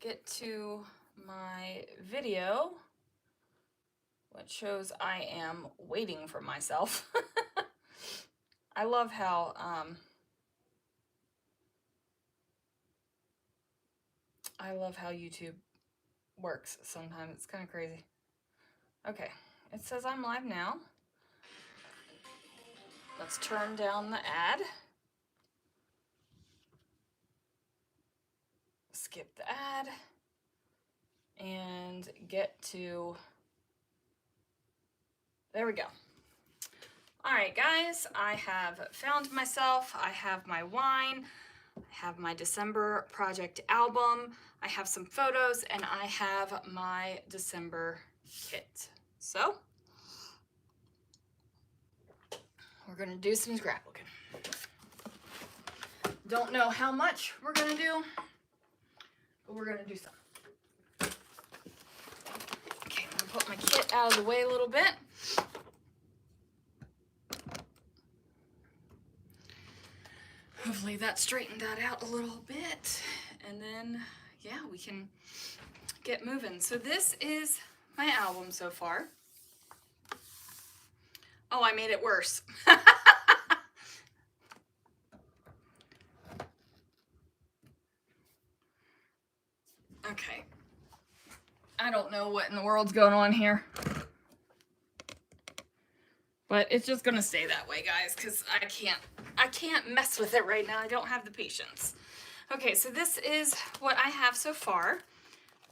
get to my video, which shows I am waiting for myself. I love how YouTube works sometimes. It's kind of crazy. Okay, it says I'm live now. Let's turn down the ad. Skip the ad and get to, there we go. All right, guys, I have found myself. I have my wine. I have my December project album. I have some photos, and I have my December kit. So we're gonna do some scrapbooking. Don't know how much we're gonna do, but we're gonna do some. Okay, I'm gonna put my kit out of the way a little bit. Hopefully that straightened that out a little bit, and then yeah, we can get moving. So this is my album so far. Oh, I made it worse. Okay. I don't know what in the world's going on here. But it's just gonna stay that way, guys, because I can't mess with it right now. I don't have the patience. Okay, so this is what I have so far.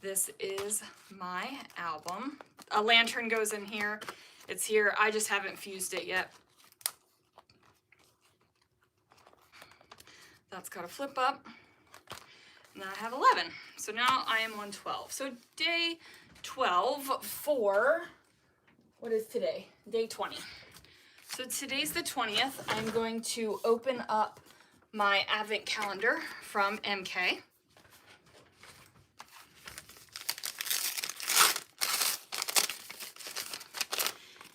This is my album. A lantern goes in here. It's here. I just haven't fused it yet. That's got to flip up. And then I have 11. So now I am on 12. So day 12 for, what is today? Day 20. So today's the 20th. I'm going to open up my advent calendar from MK.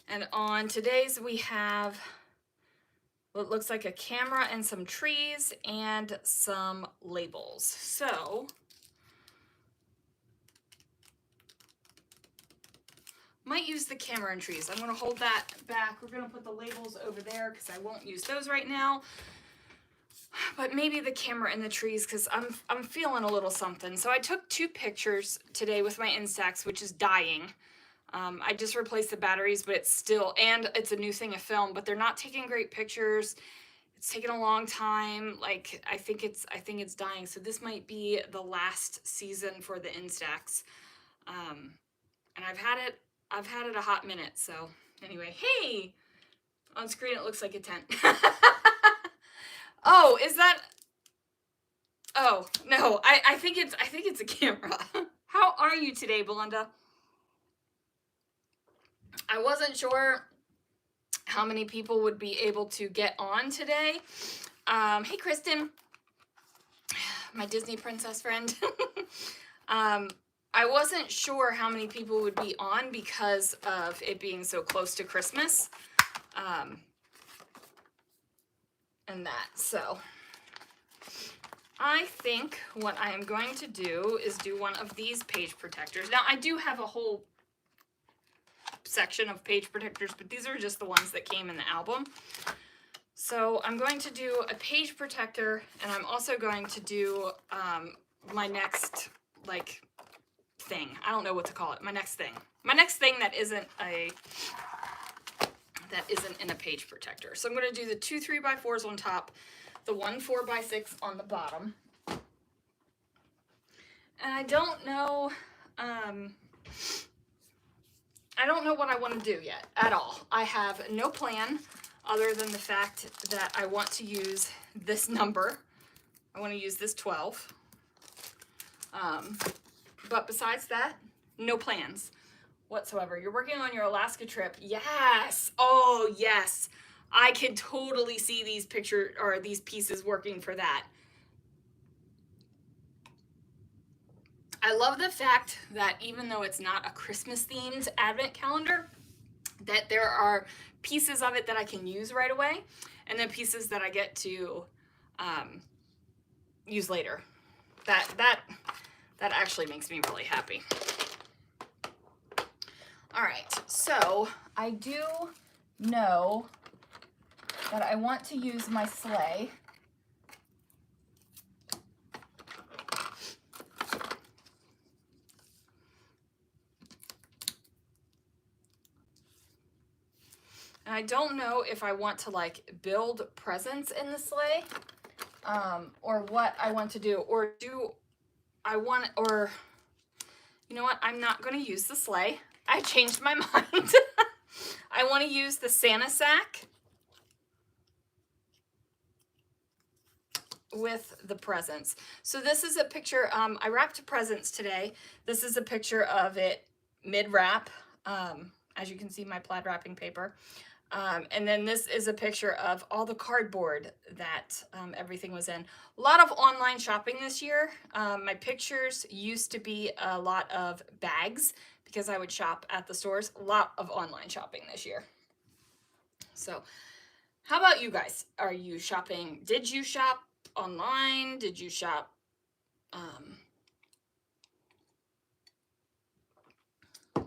And on today's we have what looks like a camera and some trees and some labels. So might use the camera and trees. I'm going to hold that back. We're going to put the labels over there because I won't use those right now. But maybe the camera and the trees because I'm feeling a little something. So I took 2 pictures today with my Instax, which is dying. I just replaced the batteries, but it's still, and it's a new thing of film, but they're not taking great pictures. It's taken a long time. Like, I think it's dying. So this might be the last season for the Instax. And I've had it a hot minute. So anyway, hey, on screen it looks like a tent. Oh, is that, oh, no, I think it's a camera. How are you today, Belinda? I wasn't sure how many people would be able to get on today. Hey, Kristen, my Disney princess friend. I wasn't sure how many people would be on because of it being so close to Christmas. And that, so I think what I am going to do is do one of these page protectors. Now, I do have a whole section of page protectors, but these are just the ones that came in the album. So I'm going to do a page protector, and I'm also going to do my next like thing. I don't know what to call it. My next thing that isn't in a page protector. So I'm going to do the 2 3x4s on top, the 1 4x6 on the bottom. And I don't know what I want to do yet at all. I have no plan other than the fact that I want to use this number. I want to use this 12. But besides that, no plans whatsoever. You're working on your Alaska trip. Yes. Oh, yes. I could totally see these pieces working for that. I love the fact that even though it's not a Christmas themed advent calendar, that there are pieces of it that I can use right away, and then pieces that I get to use later. That That actually makes me really happy. All right, so I do know that I want to use my sleigh. And I don't know if I want to like build presents in the sleigh, or what I want to do, or you know what? I'm not going to use the sleigh. I changed my mind. I want to use the Santa sack with the presents. So this is a picture, I wrapped presents today. This is a picture of it mid-wrap. As you can see, my plaid wrapping paper. And then this is a picture of all the cardboard that everything was in. A lot of online shopping this year. My pictures used to be a lot of bags because I would shop at the stores. A lot of online shopping this year. So how about you guys? Are you shopping? Did you shop online? Did you shop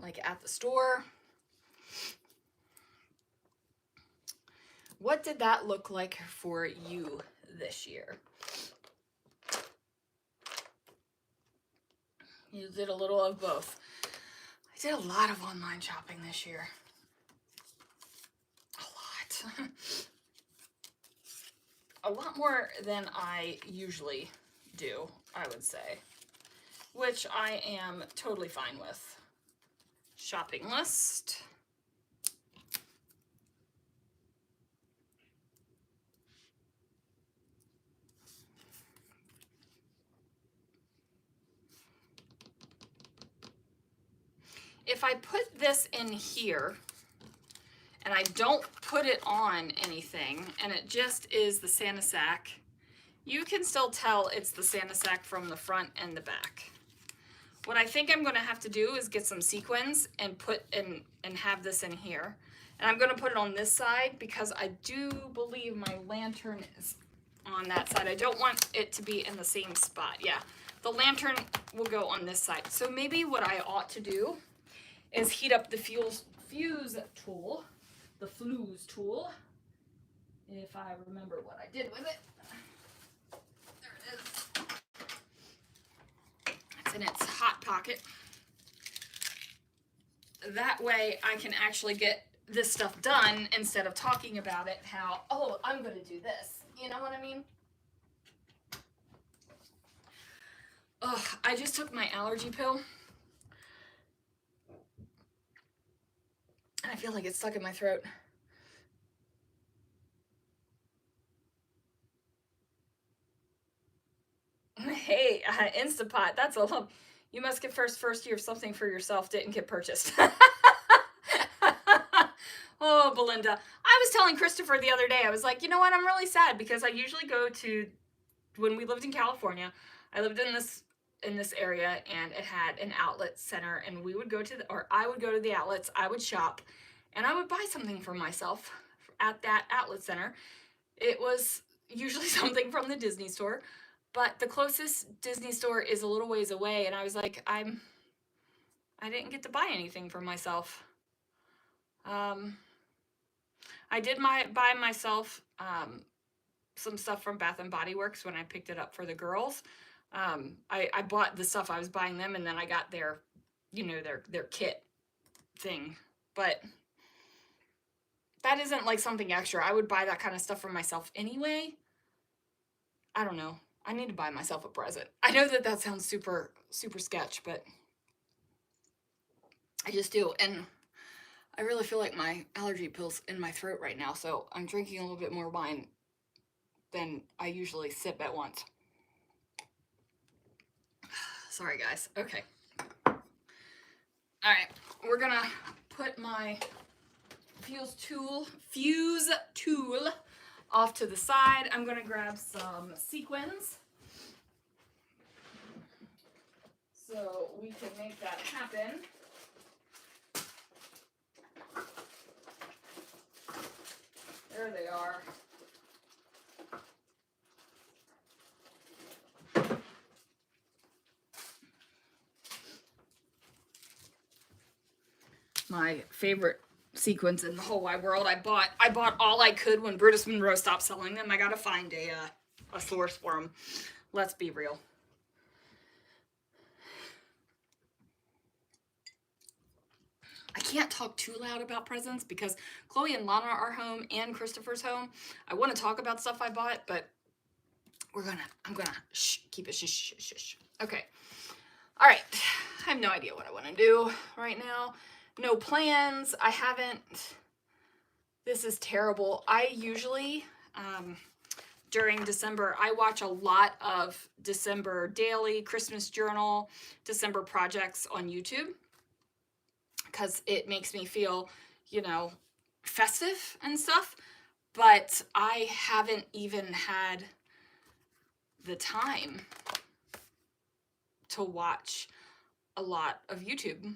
like at the store? What did that look like for you this year? You did a little of both. I did a lot of online shopping this year. A lot. A lot more than I usually do, I would say, which I am totally fine with. Shopping list. If I put this in here and I don't put it on anything and it just is the Santa sack, you can still tell it's the Santa sack from the front and the back. What I think I'm going to have to do is get some sequins and put in and have this in here. And I'm going to put it on this side because I do believe my lantern is on that side. I don't want it to be in the same spot. Yeah, the lantern will go on this side. So maybe what I ought to do is heat up the fuse tool, the flues tool, if I remember what I did with it. There it is. It's in its hot pocket. That way I can actually get this stuff done instead of talking about it, how, oh, I'm going to do this. You know what I mean? Ugh, I just took my allergy pill. And I feel like it's stuck in my throat. Hey, Instapot, that's a love. You must get first year of something for yourself didn't get purchased. Oh, Belinda. I was telling Christopher the other day, I was like, you know what? I'm really sad because I usually go to, when we lived in California, I lived in this area and it had an outlet center, and we would go to I would go to the outlets, I would shop, and I would buy something for myself at that outlet center. It was usually something from the Disney store, but the closest Disney store is a little ways away, and I was like, I didn't get to buy anything for myself. I did buy myself some stuff from Bath and Body Works when I picked it up for the girls. I bought the stuff I was buying them, and then I got their, you know, their kit thing. But that isn't like something extra. I would buy that kind of stuff for myself anyway. I don't know. I need to buy myself a present. I know that sounds super, super sketch, but I just do. And I really feel like my allergy pill's in my throat right now, so I'm drinking a little bit more wine than I usually sip at once. Sorry, guys. Okay. All right. We're gonna put my fuse tool off to the side. I'm gonna grab some sequins so we can make that happen. There they are. My favorite sequins in the whole wide world. I bought all I could when Brutus Monroe stopped selling them. I gotta find a source for them. Let's be real. I can't talk too loud about presents because Chloe and Lana are home and Christopher's home. I want to talk about stuff I bought, but I'm gonna keep it shush. Okay. All right. I have no idea what I want to do right now. No plans. I haven't. This is terrible. I usually, during December, I watch a lot of December Daily, Christmas Journal, December projects on YouTube because it makes me feel, you know, festive and stuff. But I haven't even had the time to watch a lot of YouTube.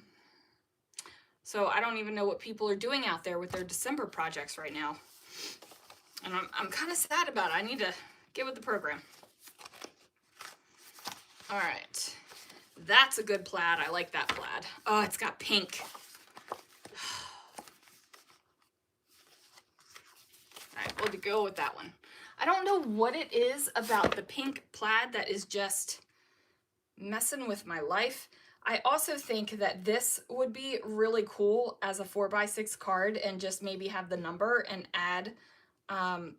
So I don't even know what people are doing out there with their December projects right now. And I'm kind of sad about it. I need to get with the program. All right. That's a good plaid. I like that plaid. Oh, it's got pink. All right, we'll go with that one. I don't know what it is about the pink plaid that is just messing with my life. I also think that this would be really cool as a 4x6 card and just maybe have the number and add, like,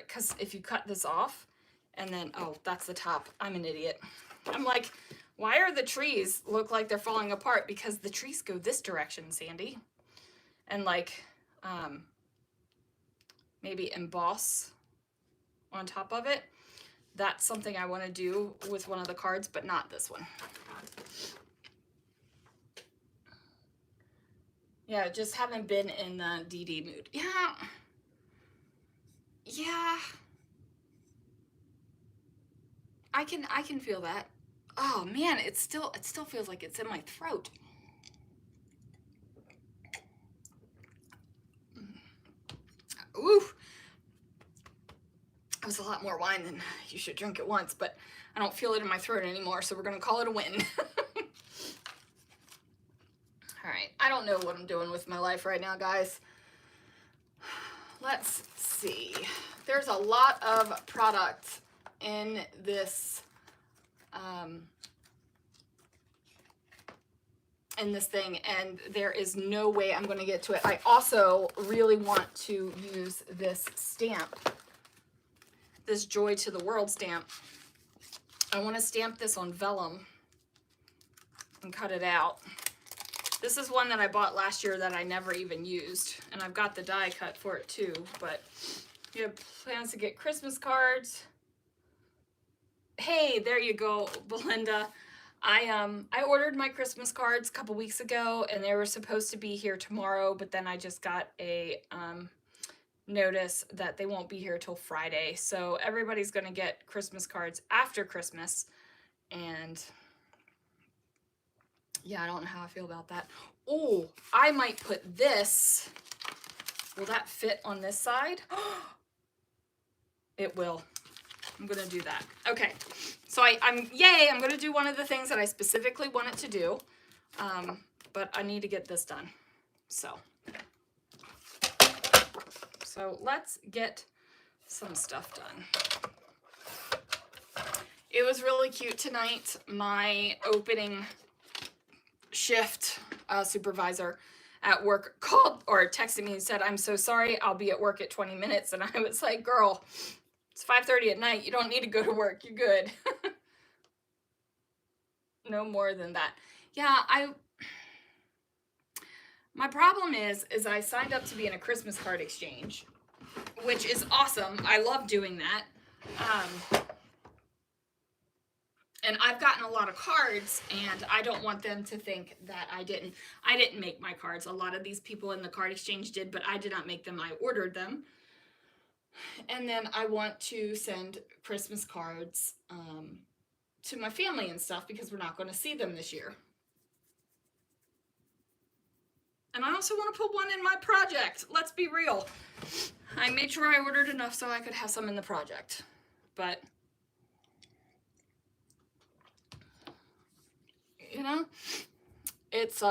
because if you cut this off and then, oh, that's the top. I'm an idiot. I'm like, why are the trees look like they're falling apart? Because the trees go this direction, Sandy. And like, maybe emboss on top of it. That's something I want to do with one of the cards, but not this one. Yeah, just haven't been in the DD mood. Yeah. I can feel that. Oh man, it still feels like it's in my throat. Ooh. It was a lot more wine than you should drink at once, but I don't feel it in my throat anymore, so we're gonna call it a win. All right, I don't know what I'm doing with my life right now, guys. Let's see. There's a lot of product in this thing, and there is no way I'm going to get to it. I also really want to use this stamp, this Joy to the World stamp. I want to stamp this on vellum and cut it out. This is one that I bought last year that I never even used, and I've got the die cut for it too. But you have plans to get Christmas cards? Hey, there you go, Belinda. I ordered my Christmas cards a couple weeks ago, and they were supposed to be here tomorrow, but then I just got a notice that they won't be here till Friday. So everybody's going to get Christmas cards after Christmas, and yeah, I don't know how I feel about that. Oh, I might put this. Will that fit on this side? It will. I'm going to do that. Okay. So I'm going to do one of the things that I specifically wanted to do. But I need to get this done. So let's get some stuff done. It was really cute tonight. My opening shift supervisor at work called or texted me and said, "I'm so sorry, I'll be at work at 20 minutes. And I was like, girl, it's 5:30 at night. You don't need to go to work. You're good. No more than that. Yeah, my problem is I signed up to be in a Christmas card exchange, which is awesome. I love doing that. And I've gotten a lot of cards, and I don't want them to think that I didn't make my cards. A lot of these people in the card exchange did, but I did not make them. I ordered them. And then I want to send Christmas cards to my family and stuff because we're not going to see them this year. And I also want to put one in my project. Let's be real. I made sure I ordered enough so I could have some in the project. But you know, It's,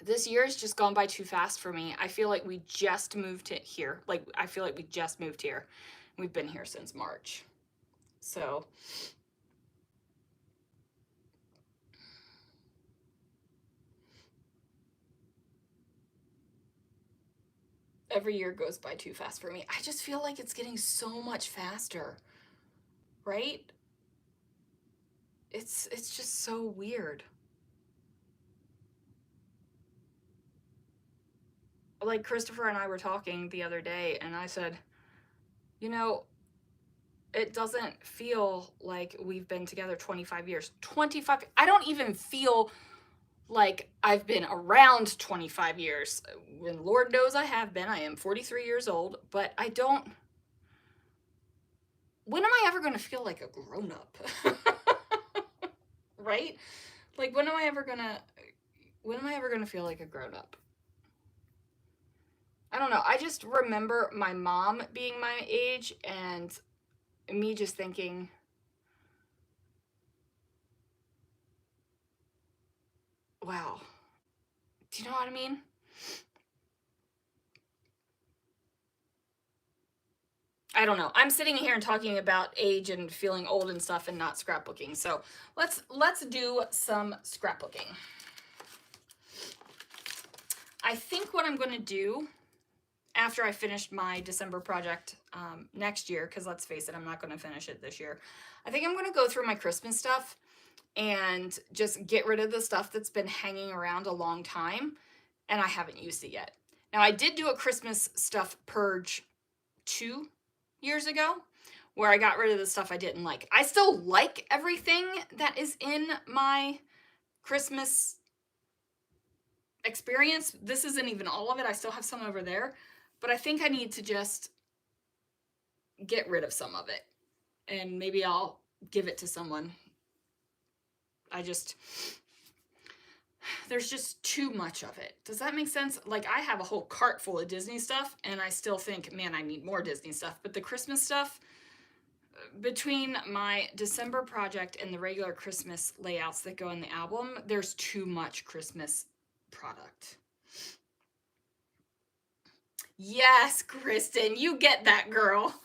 this year has just gone by too fast for me. I feel like we just moved here. Like, I feel like we just moved here. We've been here since March. So, every year goes by too fast for me. I just feel like it's getting so much faster, right? It's just so weird. Like, Christopher and I were talking the other day, and I said, you know, it doesn't feel like we've been together 25 years. 25, I don't even feel like I've been around 25 years. When Lord knows I have been. I am 43 years old, but I don't. When am I ever going to feel like a grown up? Right? Like, when am I ever going to feel like a grown up? I don't know. I just remember my mom being my age and me just thinking, wow. Do you know what I mean? I don't know. I'm sitting here and talking about age and feeling old and stuff and not scrapbooking. So let's do some scrapbooking. I think what I'm going to do after I finish my December project next year, because let's face it, I'm not going to finish it this year. I think I'm going to go through my Christmas stuff and just get rid of the stuff that's been hanging around a long time and I haven't used it yet. Now, I did do a Christmas stuff purge 2 years ago where I got rid of the stuff I didn't like. I still like everything that is in my Christmas experience. This isn't even all of it. I still have some over there, but I think I need to just get rid of some of it and maybe I'll give it to someone. There's just too much of it. Does that make sense? Like, I have a whole cart full of Disney stuff and I still think, man, I need more Disney stuff. But the Christmas stuff, between my December project and the regular Christmas layouts that go in the album, there's too much Christmas product. Yes, Kristen, you get that, girl.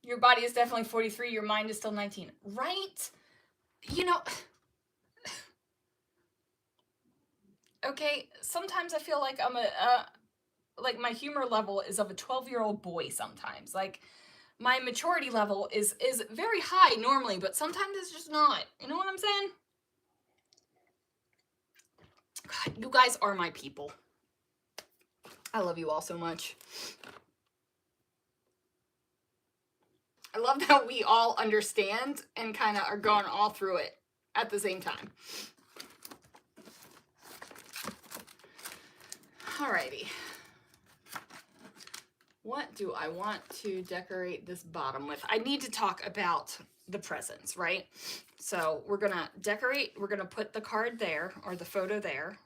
Your body is definitely 43, your mind is still 19. Right? You know, okay, sometimes I feel like I'm like my humor level is of a 12-year-old boy sometimes. Like, my maturity level is very high normally, but sometimes it's just not. You know what I'm saying? God, you guys are my people. I love you all so much. I love that we all understand and kind of are going all through it at the same time. Alrighty. What do I want to decorate this bottom with? I need to talk about the presents, right? So we're going to decorate. We're going to put the card there or the photo there.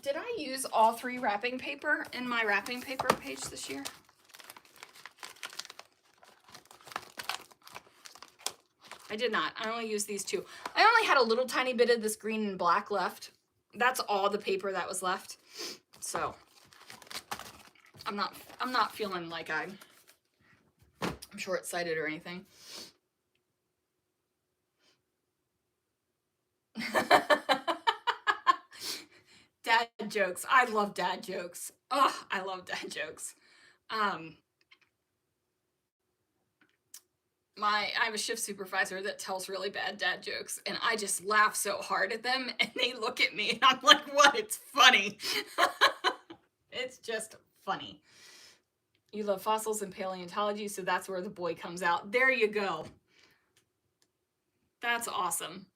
Did I use all 3 wrapping paper in my wrapping paper page this year? I did not. I only used these 2. I only had a little tiny bit of this green and black left. That's all the paper that was left. So I'm not feeling like I'm short-sighted or anything. Dad jokes. I love dad jokes. Oh, I love dad jokes. I have a shift supervisor that tells really bad dad jokes, and I just laugh so hard at them, and they look at me, and I'm like, what? It's funny. It's just funny. You love fossils and paleontology, so that's where the boy comes out. There you go. That's awesome.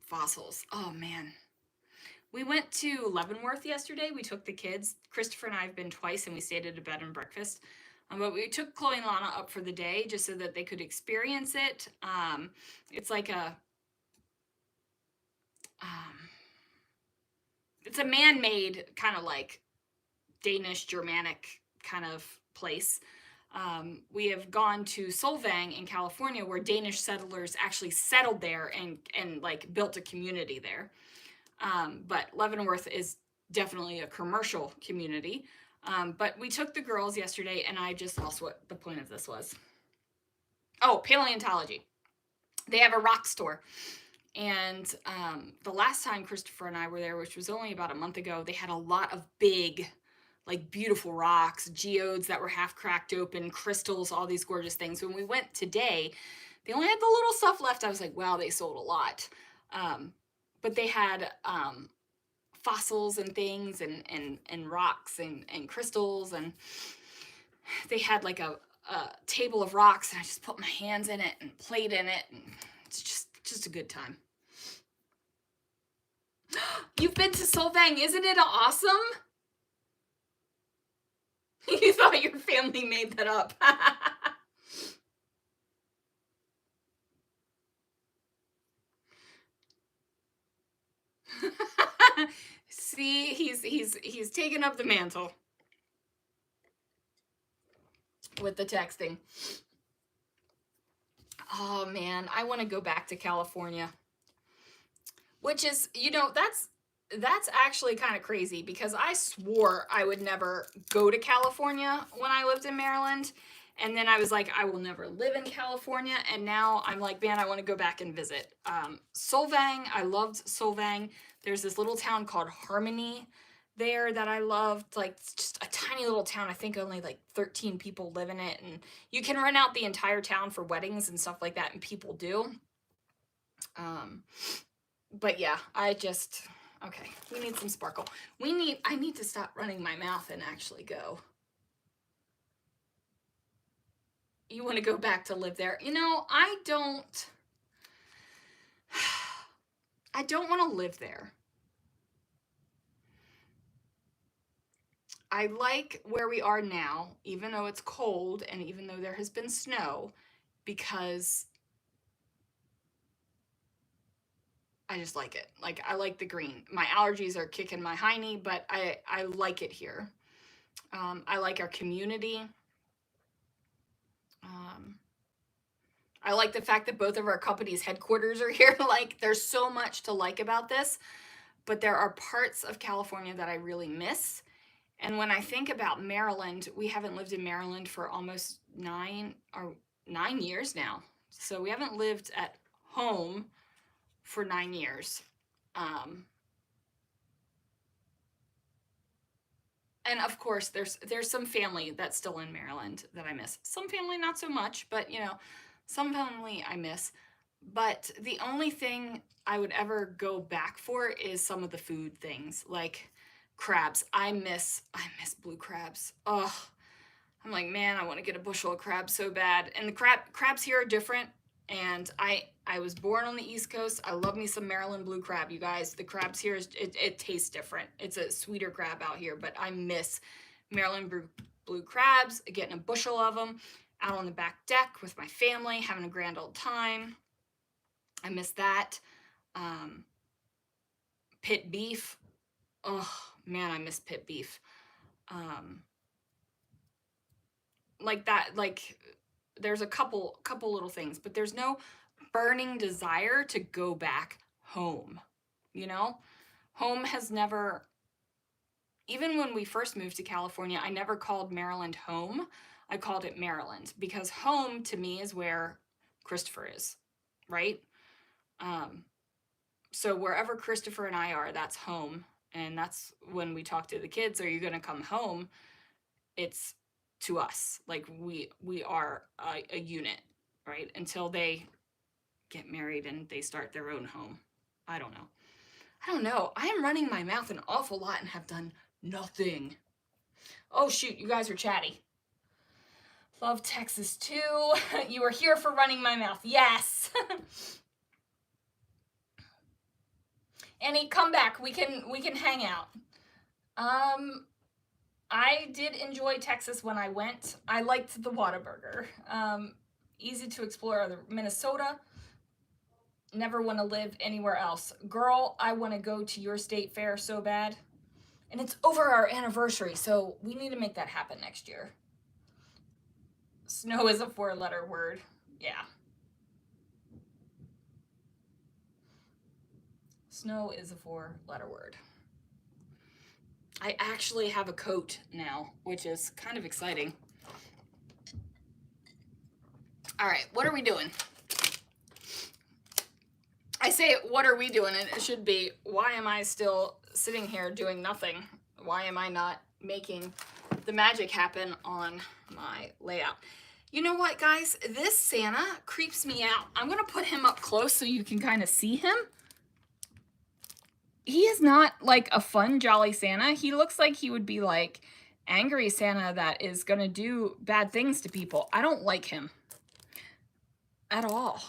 Fossils. Oh, man. We went to Leavenworth yesterday. We took the kids. Christopher and I have been twice, and we stayed at a bed and breakfast. But we took Chloe and Lana up for the day just so that they could experience it. It's like it's a man-made kind of like Danish, Germanic kind of place. We have gone to Solvang in California, where Danish settlers actually settled there and like built a community there. But Leavenworth is definitely a commercial community. But we took the girls yesterday, and I just lost what the point of this was. Oh, paleontology. They have a rock store. And the last time Christopher and I were there, which was only about a month ago, they had a lot of big, like beautiful rocks, geodes that were half cracked open, crystals, all these gorgeous things. When we went today, they only had the little stuff left. I was like, wow, they sold a lot. But they had fossils and things and rocks and crystals, and they had like a table of rocks, and I just put my hands in it and played in it, and it's just a good time. You've been to Solvang, isn't it awesome? You thought your family made that up. See, he's taken up the mantle with the texting. Oh man, I want to go back to California. Which is, you know, that's actually kind of crazy, because I swore I would never go to California when I lived in Maryland. And then I was like, I will never live in California. And now I'm like, man, I want to go back and visit. Solvang, I loved Solvang. There's this little town called Harmony there that I loved. Like, it's just a tiny little town. I think only like 13 people live in it. And you can rent out the entire town for weddings and stuff like that. And people do. But yeah, okay, we need some sparkle. I need to stop running my mouth and actually go. You want to go back to live there? You know, I don't want to live there. I like where we are now, even though it's cold and even though there has been snow, because I just like it. Like, I like the green. My allergies are kicking my hiney, but I like it here. I like our community. I like the fact that both of our company's headquarters are here. Like, there's so much to like about this, but there are parts of California that I really miss. And when I think about Maryland, we haven't lived in Maryland for almost 9 years now. So we haven't lived at home for 9 years. And of course, there's some family that's still in Maryland that I miss. Some family not so much, but you know, some family I miss. But the only thing I would ever go back for is some of the food things, like crabs. I miss blue crabs. Ugh. I'm like, man, I want to get a bushel of crabs so bad. And the crabs here are different. And I was born on the East Coast. I love me some Maryland blue crab, you guys. The crabs here, it tastes different. It's a sweeter crab out here, but I miss Maryland blue crabs, getting a bushel of them out on the back deck with my family, having a grand old time. I miss that. Pit beef. Oh man, I miss pit beef. Like that, like there's a couple little things, but there's no burning desire to go back home. You know, home has never, even when we first moved to California, I never called Maryland home. I called it Maryland, because home to me is where Christopher is, right? So wherever Christopher and I are, that's home. And that's when we talk to the kids, are you going to come home? It's to us. Like, we are a unit, right? Until they get married and they start their own home. I don't know. I am running my mouth an awful lot and have done nothing. Oh shoot, you guys are chatty. Love Texas too. You are here for running my mouth. Yes. Annie, come back. We can hang out. I did enjoy Texas when I went. I liked the Whataburger. Easy to explore other Minnesota. Never want to live anywhere else. Girl, I want to go to your state fair so bad. And it's over our anniversary, so we need to make that happen next year. Snow is a 4-letter word. Yeah. Snow is a 4-letter word. I actually have a coat now, which is kind of exciting. All right, what are we doing? I say, what are we doing? And it should be, why am I still sitting here doing nothing? Why am I not making the magic happen on my layout? You know what, guys? This Santa creeps me out. I'm going to put him up close so you can kind of see him. He is not like a fun, jolly Santa. He looks like he would be like angry Santa that is going to do bad things to people. I don't like him at all.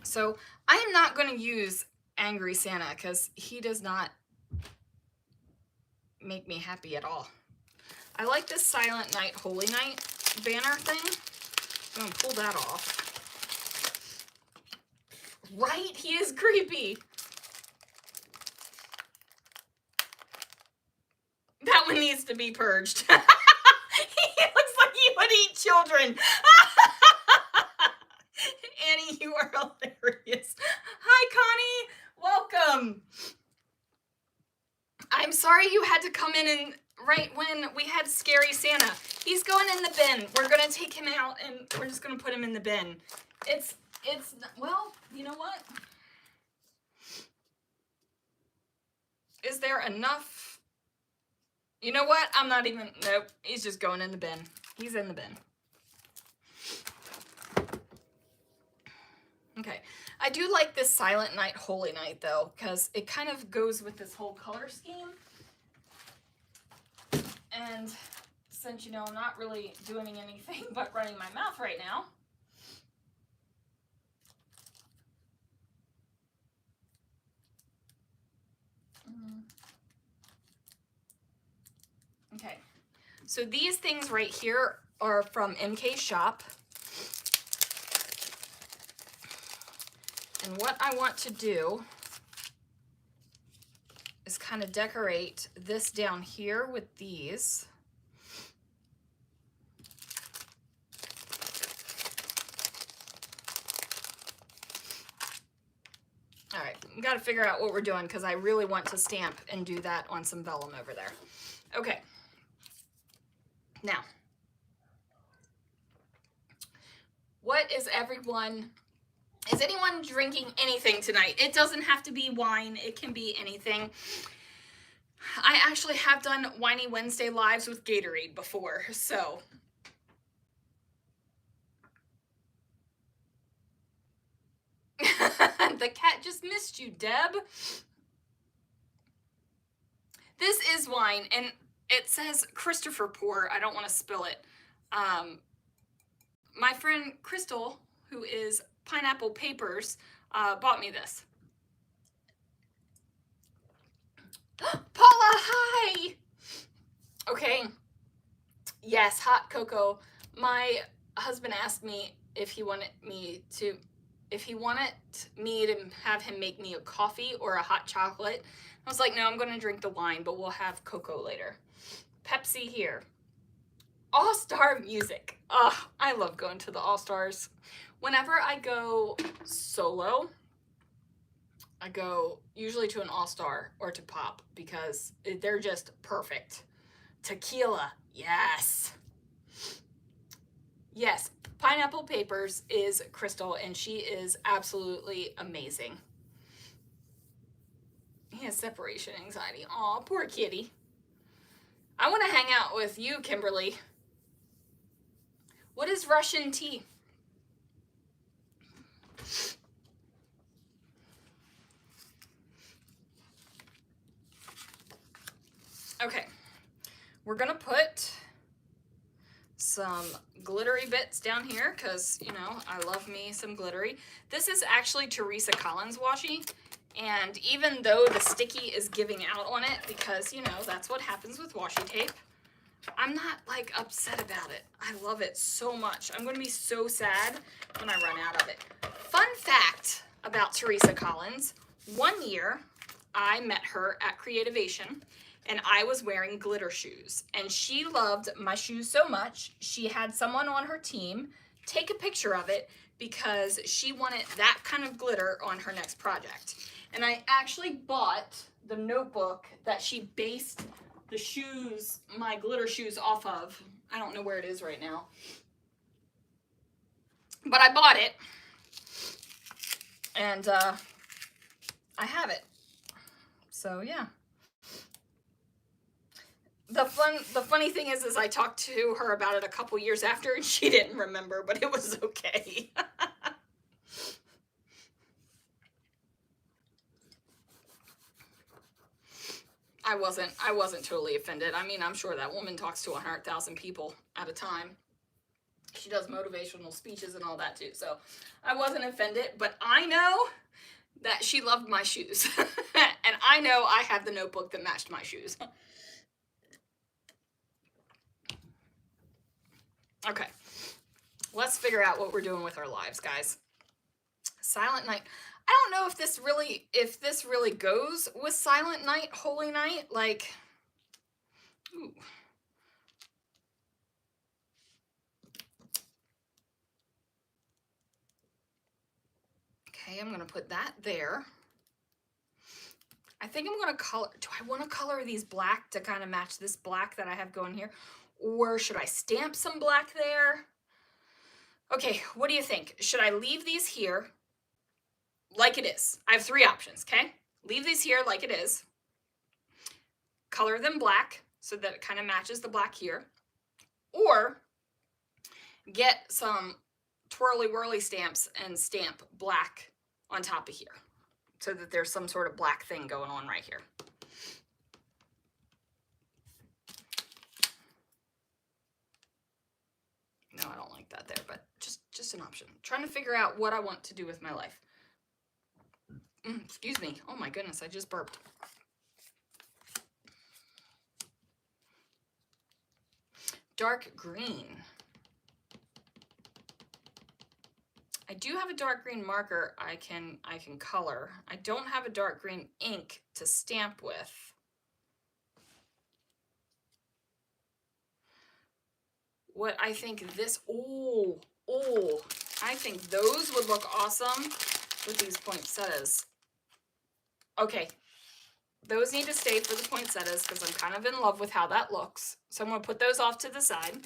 So I am not going to use Angry Santa because he does not make me happy at all. I like this Silent Night, Holy Night banner thing. I'm going to pull that off. Right? He is creepy. That one needs to be purged. He looks like he would eat children. Annie, you are hilarious. Hi, Connie. Welcome. I'm sorry you had to come in and right when we had Scary Santa. He's going in the bin. We're going to take him out and we're just going to put him in the bin. It's, well, you know what? Is there enough? You know what? I'm not even, nope. He's just going in the bin. He's in the bin. Okay. I do like this Silent Night, Holy Night, though, because it kind of goes with this whole color scheme. And since, you know, I'm not really doing anything but running my mouth right now, okay, so these things right here are from MK Shop. And what I want to do is kind of decorate this down here with these. All right, we got to figure out what we're doing because I really want to stamp and do that on some vellum over there. Okay. Now, what is everyone... Is anyone drinking anything tonight? It doesn't have to be wine. It can be anything. I actually have done Winey Wednesday lives with Gatorade before, so. The cat just missed you, Deb. This is wine, and it says Christopher pour. I don't want to spill it. My friend Crystal, who is Pineapple Papers, bought me this. Paula, hi! Okay. Yes, hot cocoa. My husband asked me if he wanted me to have him make me a coffee or a hot chocolate. I was like, no, I'm going to drink the wine, but we'll have cocoa later. Pepsi here. All-Star music. Oh, I love going to the All-Stars. Whenever I go solo, I go usually to an All-Star or to Pop because they're just perfect. Tequila, yes. Yes, Pineapple Papers is Crystal, and she is absolutely amazing. He has separation anxiety. Aw, poor kitty. I want to hang out with you, Kimberly. What is Russian tea? Okay, we're gonna put some glittery bits down here because, you know, I love me some glittery. This is actually Teresa Collins washi, and even though the sticky is giving out on it because, you know, that's what happens with washi tape, I'm not like upset about it. I love it so much. I'm going to be so sad when I run out of it. Fun fact about Teresa Collins. One year I met her at Creativation and I was wearing glitter shoes. And she loved my shoes so much, she had someone on her team take a picture of it because she wanted that kind of glitter on her next project. And I actually bought the notebook that she based the shoes, my glitter shoes, off of. I don't know where it is right now, but I bought it, and I have it. So yeah. The funny thing is I talked to her about it a couple years after, and she didn't remember, but it was okay. I wasn't totally offended. I mean, I'm sure that woman talks to 100,000 people at a time. She does motivational speeches and all that too. So I wasn't offended, but I know that she loved my shoes. And I know I have the notebook that matched my shoes. Okay, let's figure out what we're doing with our lives, guys. Silent Night. I don't know if this really goes with Silent Night, Holy Night. Like, ooh. Okay, I'm gonna put that there. I think I'm gonna color. Do I want to color these black to kind of match this black that I have going here? Or should I stamp some black there? Okay, what do you think? Should I leave these here like it is? I have three options, okay? Leave these here like it is. Color them black so that it kind of matches the black here. Or get some twirly whirly stamps and stamp black on top of here so that there's some sort of black thing going on right here. No, I don't like that there, but just an option. I'm trying to figure out what I want to do with my life. Excuse me. Oh my goodness, I just burped. Dark green. I do have a dark green marker I can color. I don't have a dark green ink to stamp with. What I think this, I think those would look awesome with these poinsettias. Okay, those need to stay for the poinsettias because I'm kind of in love with how that looks. So I'm going to put those off to the side.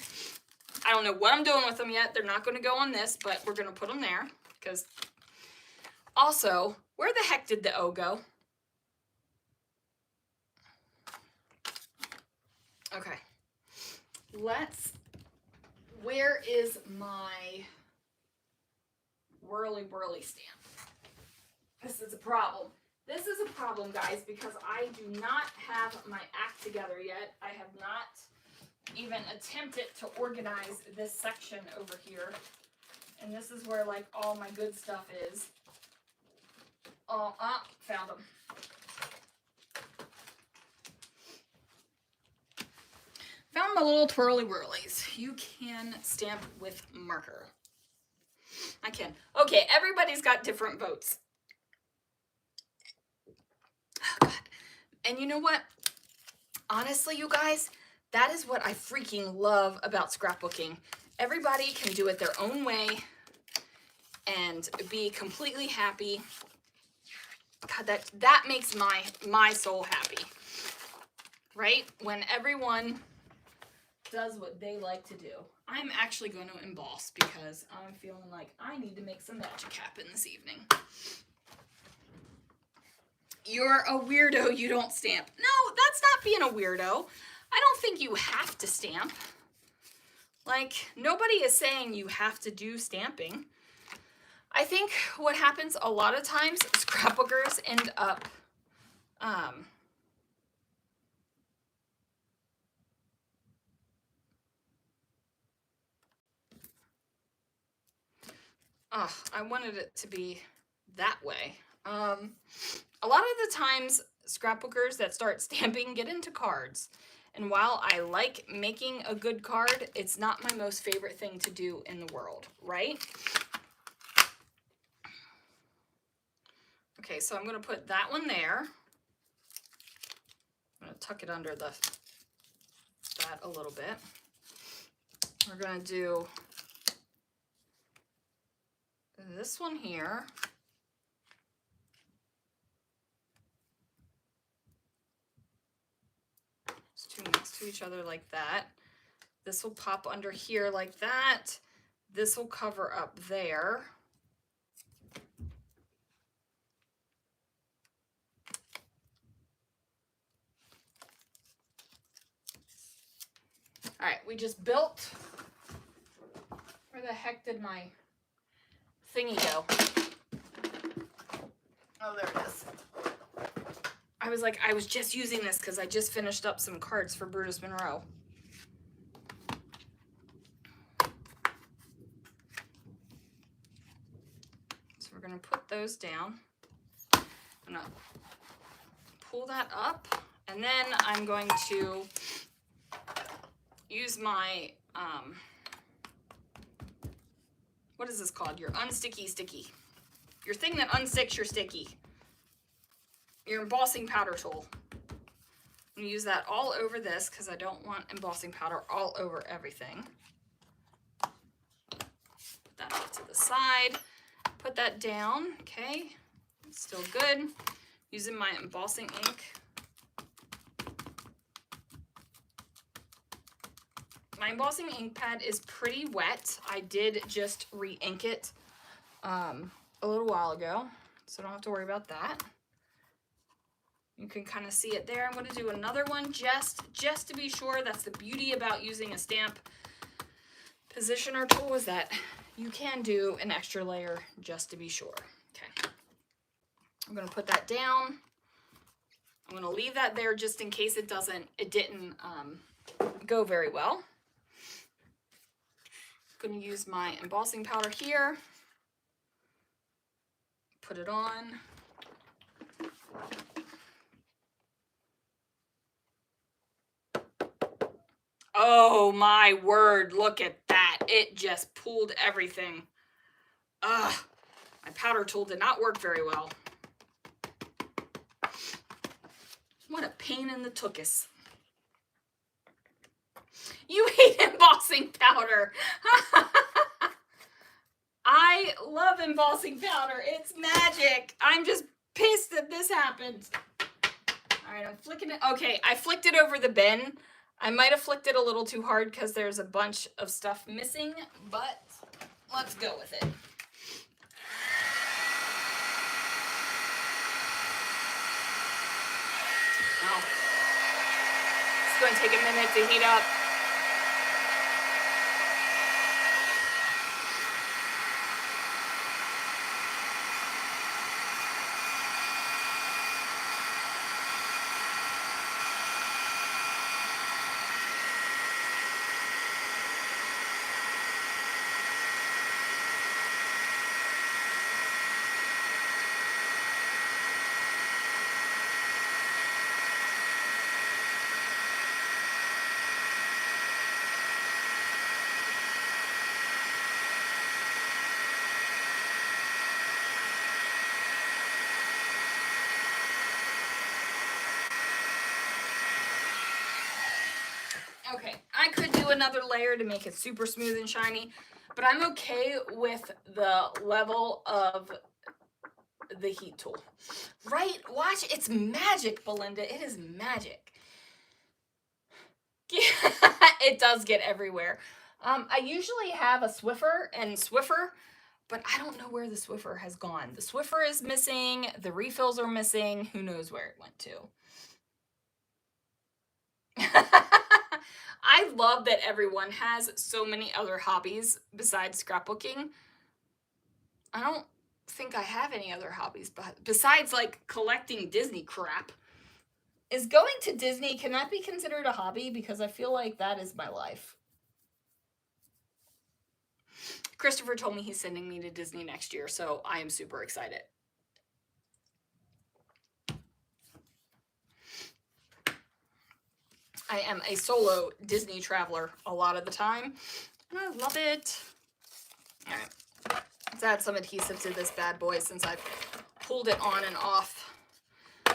I don't know what I'm doing with them yet. They're not going to go on this, but we're going to put them there because also, where the heck did the O go? Okay, where is my whirly whirly stamp? This is a problem. This is a problem, guys, because I do not have my act together yet. I have not even attempted to organize this section over here. And this is where, like, all my good stuff is. Oh, found them. Found my little twirly whirlies. You can stamp with marker. I can. Okay, everybody's got different votes. Oh, God. And you know what? Honestly, you guys, that is what I freaking love about scrapbooking. Everybody can do it their own way and be completely happy. God, that makes my soul happy. Right? When everyone does what they like to do. I'm actually going to emboss because I'm feeling like I need to make some magic happen this evening. You're a weirdo, you don't stamp. No, that's not being a weirdo. I don't think you have to stamp. Like, nobody is saying you have to do stamping. I think what happens a lot of times, scrapbookers end up I wanted it to be that way. A lot of the times, scrapbookers that start stamping get into cards. And while I like making a good card, it's not my most favorite thing to do in the world, right? Okay, so I'm going to put that one there. I'm going to tuck it under that a little bit. We're going to do this one here. Just two next to each other like that. This will pop under here like that. This will cover up there. All right, we just built. Where the heck did my thingy go? Oh, there it is. I was just using this because I just finished up some cards for Brutus Monroe. So we're going to put those down. I'm going to pull that up, and then I'm going to use my, what is this called? Your unsticky sticky. Your thing that unsticks your sticky. Your embossing powder tool. I'm going to use that all over this because I don't want embossing powder all over everything. Put that off to the side. Put that down. Okay. It's still good. Using my embossing ink. My embossing ink pad is pretty wet. I did just re-ink it a little while ago, so don't have to worry about that. You can kind of see it there. I'm going to do another one just to be sure. That's the beauty about using a stamp positioner tool, is that you can do an extra layer just to be sure. Okay. I'm going to put that down. I'm going to leave that there just in case it didn't go very well. I'm going to use my embossing powder here. Put it on. Oh my word, look at that. It just pulled everything. Ugh, my powder tool did not work very well. What a pain in the tuchus. You hate embossing powder. I love embossing powder. It's magic. I'm just pissed that this happened. All right, I'm flicking it. Okay, I flicked it over the bin. I might have flicked it a little too hard because there's a bunch of stuff missing, but let's go with it. Oh. It's going to take a minute to heat up. Okay, I could do another layer to make it super smooth and shiny, but I'm okay with the level of the heat tool. Right? Watch, it's magic, Belinda. It is magic. It does get everywhere. I usually have a Swiffer and Swiffer, but I don't know where the Swiffer has gone. The Swiffer is missing. The refills are missing. Who knows where it went to? I love that everyone has so many other hobbies besides scrapbooking. I don't think I have any other hobbies besides like collecting Disney crap. Is going to Disney, can that be considered a hobby? Because I feel like that is my life. Christopher told me he's sending me to Disney next year, so I am super excited. I am a solo Disney traveler a lot of the time, and I love it. All right, let's add some adhesive to this bad boy since I've pulled it on and off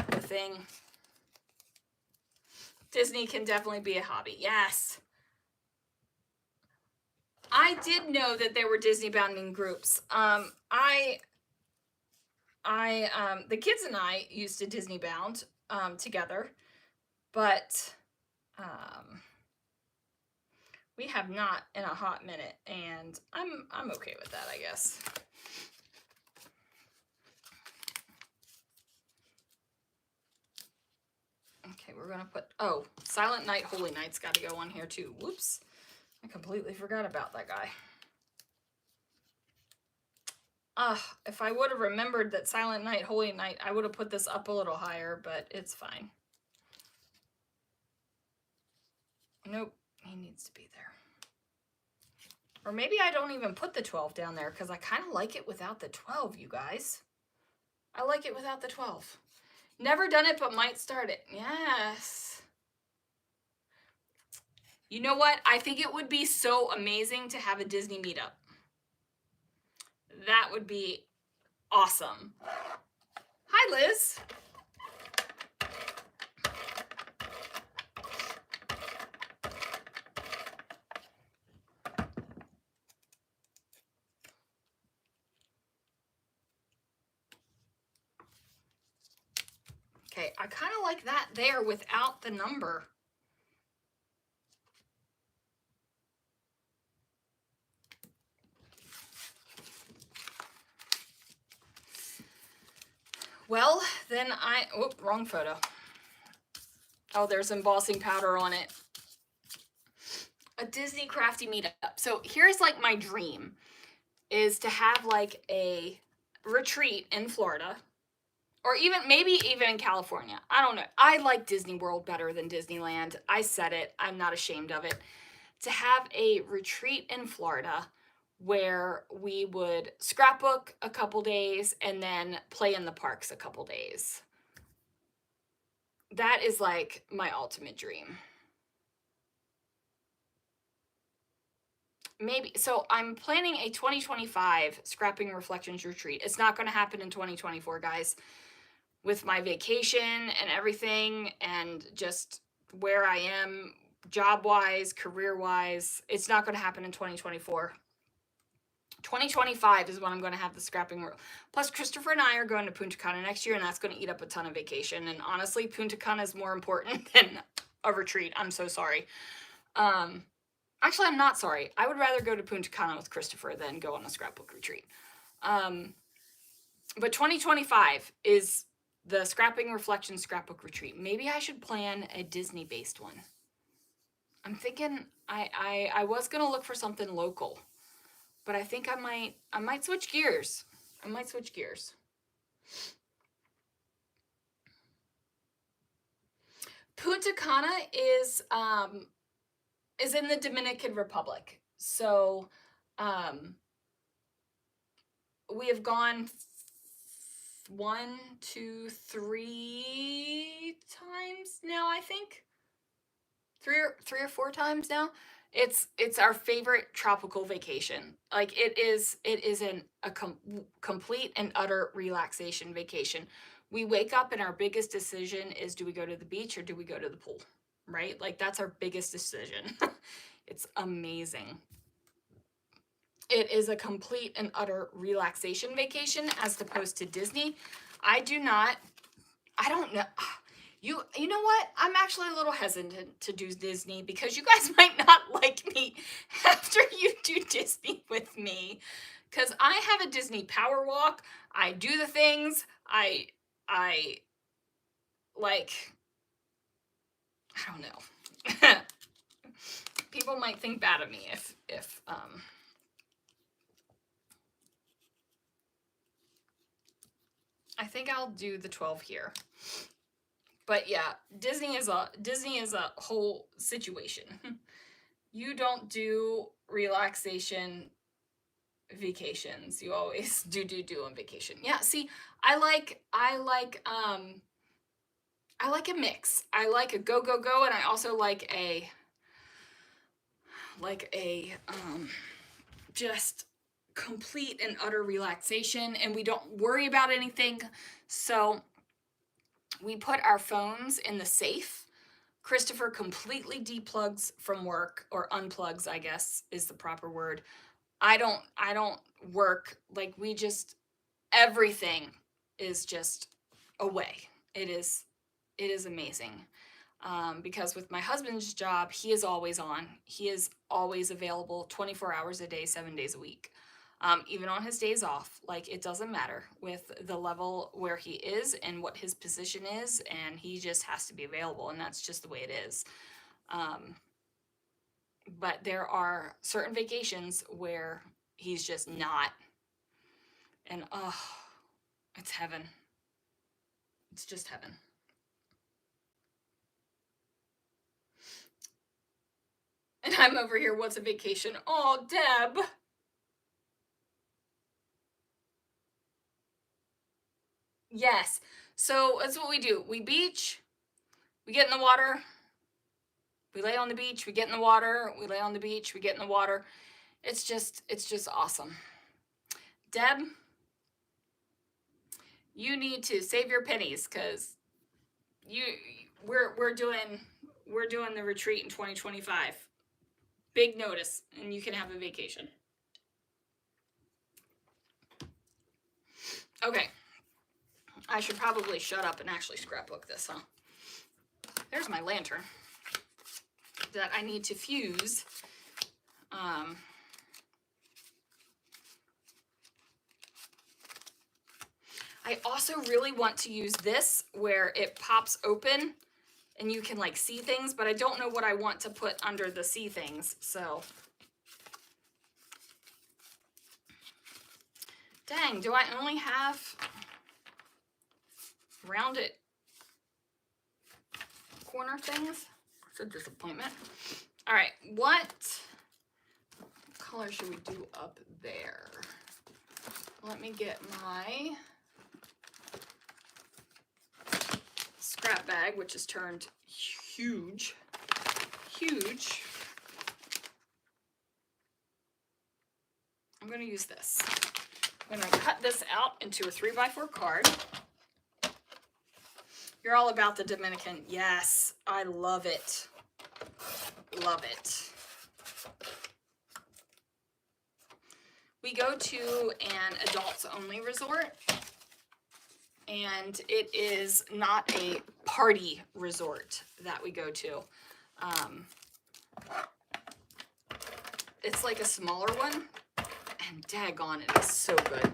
the thing. Disney can definitely be a hobby. Yes. I did know that there were Disney bounding groups. The kids and I used to Disney bound together, but we have not in a hot minute, and I'm okay with that, I guess. Okay, we're gonna put, oh, Silent Night, Holy Night's got to go on here too. Whoops, I completely forgot about that guy. If I would have remembered that Silent Night, Holy Night, I would have put this up a little higher, but it's fine. Nope, he needs to be there. Or maybe I don't even put the 12 down there because I kind of like it without the 12, you guys. I like it without the 12. Never done it, but might start it. Yes. You know what? I think it would be so amazing to have a Disney meetup. That would be awesome. Hi, Liz. Okay, I kind of like that there without the number. Well, then wrong photo. Oh, there's embossing powder on it. A Disney crafty meetup. So here's like my dream is to have like a retreat in Florida, or maybe even in California. I don't know. I like Disney World better than Disneyland. I said it. I'm not ashamed of it. To have a retreat in Florida where we would scrapbook a couple days and then play in the parks a couple days. That is like my ultimate dream. Maybe, so I'm planning a 2025 Scrapping Reflections retreat. It's not going to happen in 2024, guys. With my vacation and everything and just where I am job-wise, career-wise, it's not going to happen in 2024. 2025 is when I'm going to have the scrapping. Plus, Christopher and I are going to Punta Cana next year, and that's going to eat up a ton of vacation. And honestly, Punta Cana is more important than a retreat. I'm so sorry. Actually, I'm not sorry. I would rather go to Punta Cana with Christopher than go on a scrapbook retreat. But 2025 is the Scrapping Reflections Scrapbook Retreat. Maybe I should plan a Disney-based one. I'm thinking I was gonna look for something local, but I think I might switch gears. I might switch gears. Punta Cana is in the Dominican Republic. So we have gone 1, 2, 3 times now, I think. 3 or 4 times now. It's our favorite tropical vacation. Like it is a complete and utter relaxation vacation. We wake up and our biggest decision is, do we go to the beach or do we go to the pool? Right? Like that's our biggest decision. It's amazing. It is a complete and utter relaxation vacation as opposed to Disney. I don't know. You know what? I'm actually a little hesitant to do Disney because you guys might not like me after you do Disney with me. Because I have a Disney power walk. I do the things. I like, I don't know. People might think bad of me if I think I'll do the 12 here. But yeah, Disney is a whole situation. You don't do relaxation vacations. You always do on vacation. Yeah, see, I like a mix. I like a go, and I also like a just complete and utter relaxation, and we don't worry about anything. So we put our phones in the safe. Christopher completely deplugs from work, or unplugs, I guess is the proper word. I don't work, like we just, everything is just away. It is amazing. Because with my husband's job, he is always on. He is always available 24 hours a day, 7 days a week. Even on his days off, like it doesn't matter with the level where he is and what his position is, and he just has to be available, and that's just the way it is. But there are certain vacations where he's just not, and oh, it's heaven. It's just heaven. And I'm over here, what's a vacation? Oh, Deb. Yes. So that's what we do. We beach, we get in the water, we lay on the beach, we get in the water, we lay on the beach, we get in the water. It's just awesome. Deb, you need to save your pennies, because we're doing the retreat in 2025. Big notice, and you can have a vacation. Okay. I should probably shut up and actually scrapbook this, huh? There's my lantern that I need to fuse. I also really want to use this where it pops open and you can like see things, but I don't know what I want to put under the see things, so. Dang, do I only have rounded corner things? It's a disappointment. All right, what color should we do up there? Let me get my scrap bag, which has turned huge. I'm going to use this. I'm going to cut this out into a 3x4 card. You're all about the Dominican. Yes, I love it. Love it. We go to an adults only resort, and it is not a party resort that we go to. It's like a smaller one, and daggone, it is so good.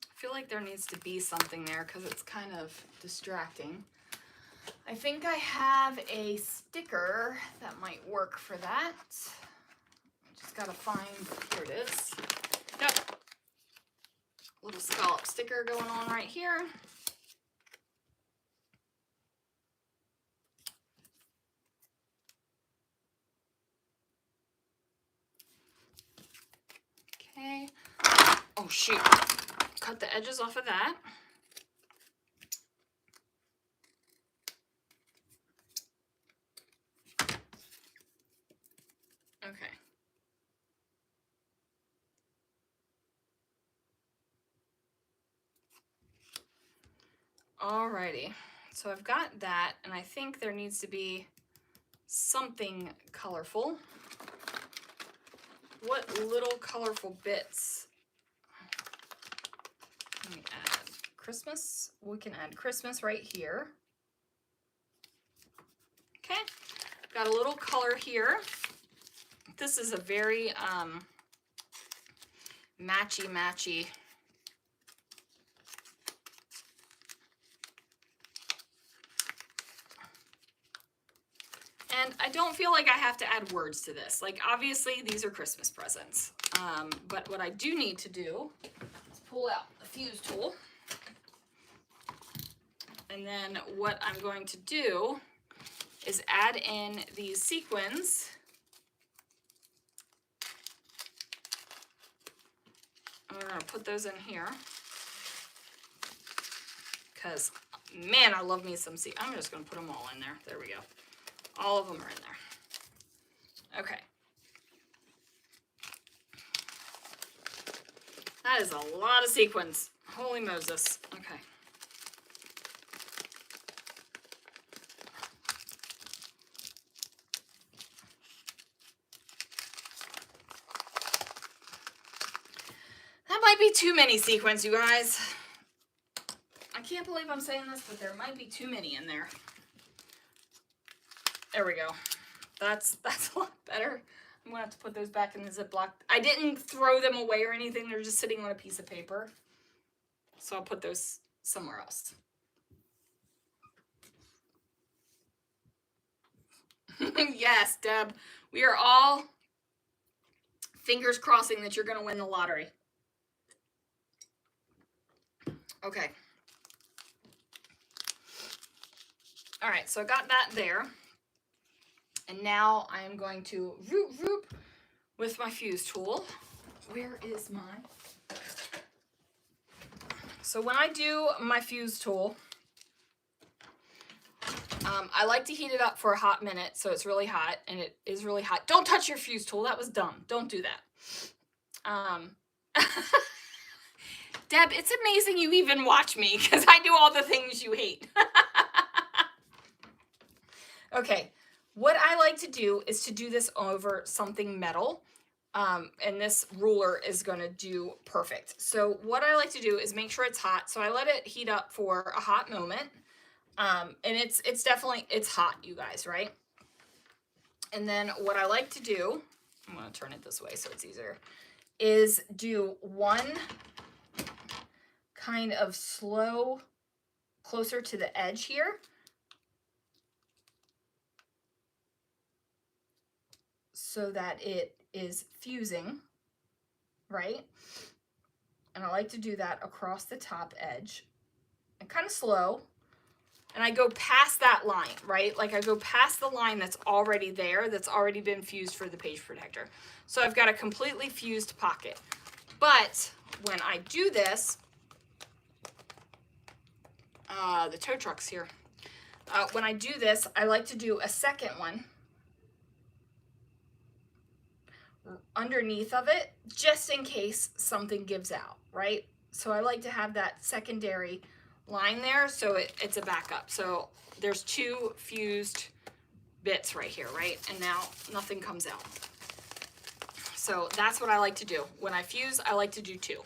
I feel like there needs to be something there because it's kind of distracting. I think I have a sticker that might work for that. I just gotta find, here it is. Yep. Little scallop sticker going on right here. Okay. Oh shoot. Cut the edges off of that. Okay. Alrighty. So I've got that, and I think there needs to be something colorful. What little colorful bits? Let me add Christmas. We can add Christmas right here. Okay, got a little color here. This is a very matchy. And I don't feel like I have to add words to this. Like, obviously, these are Christmas presents. But what I do need to do is pull out the fuse tool. And then what I'm going to do is add in these sequins. And we're going to put those in here because Man, I love me some sequins. I'm just going to put them all in there. There we go. All of them are in there. Okay. That is a lot of sequins. Holy Moses. Okay. That might be too many sequins, you guys. I can't believe I'm saying this, but there might be too many in there. There we go. That's a lot better. I'm gonna have to put those back in the Ziploc. I didn't throw them away or anything. They're just sitting on a piece of paper. So I'll put those somewhere else. Yes, Deb. We are all fingers crossing that you're gonna win the lottery. Okay. All right, so I got that there. And now I am going to root with my fuse tool. Where is my... So when I do my fuse tool, I like to heat it up for a hot minute so it's really hot, and it is really hot. Don't touch your fuse tool. That was dumb. Don't do that. Deb, it's amazing you even watch me because I do all the things you hate. Okay, what I like to do is to do this over something metal, and this ruler is going to do perfect. So what I like to do is make sure it's hot. So I let it heat up for a hot moment, and it's definitely, it's hot, you guys, right? And then what I like to do, I'm going to turn it this way so it's easier, is do one kind of slow, closer to the edge here. So that it is fusing, right? And I like to do that across the top edge and kind of slow. And I go past that line, right? Like I go past the line that's already there, that's already been fused for the page protector. So I've got a completely fused pocket. But when I do this, the tow truck's here. When I do this, I like to do a second one underneath of it, just in case something gives out, right? So I like to have that secondary line there so it's a backup. So there's two fused bits right here, right? And now nothing comes out. So that's what I like to do. When I fuse, I like to do two.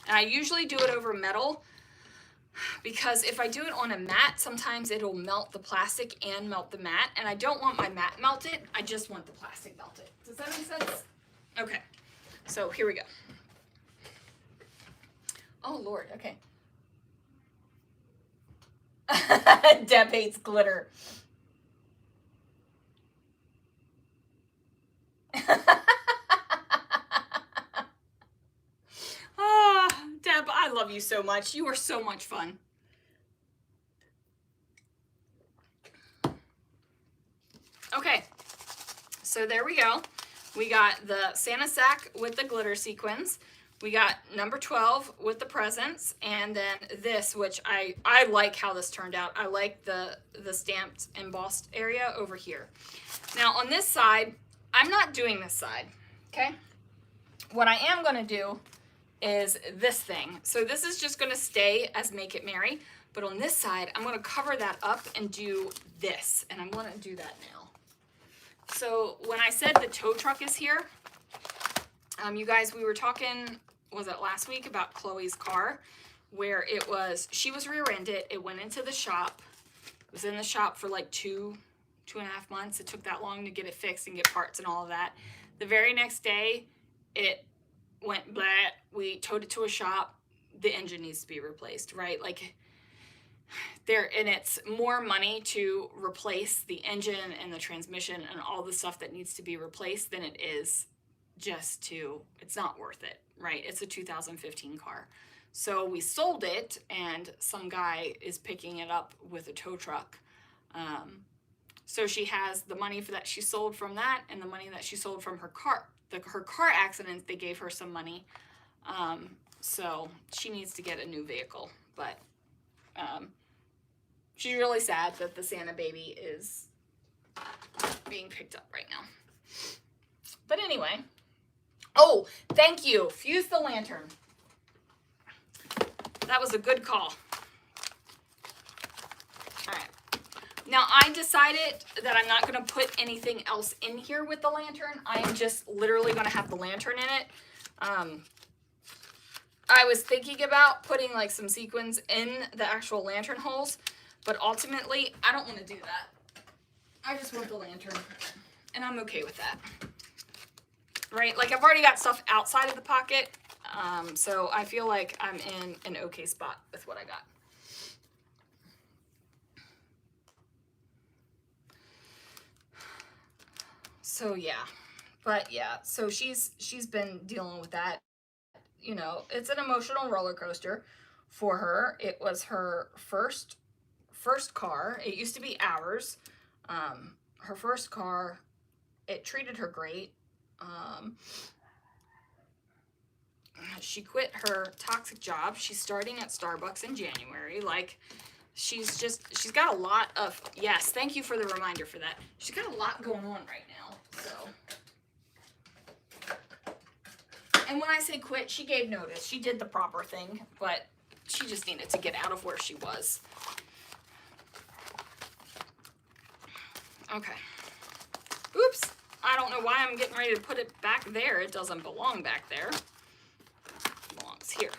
And I usually do it over metal because if I do it on a mat, sometimes it'll melt the plastic and melt the mat. And I don't want my mat melted. I just want the plastic melted. Does that make sense? Okay, so here we go. Oh, Lord, okay. Deb hates glitter. Deb, I love you so much. You are so much fun. Okay, so there we go. We got the Santa sack with the glitter sequins. We got number 12 with the presents, and then this, which I like how this turned out. I like the stamped embossed area over here. Now on this side, I'm not doing this side, okay? What I am gonna do is this thing. So this is just gonna stay as Make It Merry, but on this side, I'm gonna cover that up and do this, and I'm gonna do that now. So when I said the tow truck is here, you guys, we were talking, was it last week, about Chloe's car, where it was, she was rear-ended, it went into the shop, it was in the shop for like two and a half months. It took that long to get it fixed and get parts and all of that. The very next day, it went blah, we towed it to a shop, the engine needs to be replaced, right? Like, and it's more money to replace the engine and the transmission and all the stuff that needs to be replaced than it is just to, it's not worth it, right? It's a 2015 car. So we sold it, and some guy is picking it up with a tow truck. So she has the money for that she sold from that, and the money that she sold from her car. Her car accident, they gave her some money. So she needs to get a new vehicle, but She's really sad that the Santa baby is being picked up right now. But anyway. Oh, thank you. Fuse the lantern. That was a good call. All right. Now, I decided that I'm not going to put anything else in here with the lantern. I am just literally going to have the lantern in it. I was thinking about putting like some sequins in the actual lantern holes, but ultimately, I don't want to do that. I just want the lantern, and I'm okay with that. Right? Like, I've already got stuff outside of the pocket, so I feel like I'm in an okay spot with what I got. So yeah, but yeah, so she's been dealing with that. You know, it's an emotional roller coaster for her. It was her first car. It used to be ours. Her first car. It treated her great. She quit her toxic job. She's starting at Starbucks in January. Like, she's got a lot of, yes, thank you for the reminder for that. She's got a lot going on right now, so. And when I say quit, she gave notice. She did the proper thing, but she just needed to get out of where she was. Okay. Oops. I don't know why I'm getting ready to put it back there. It doesn't belong back there. It belongs here.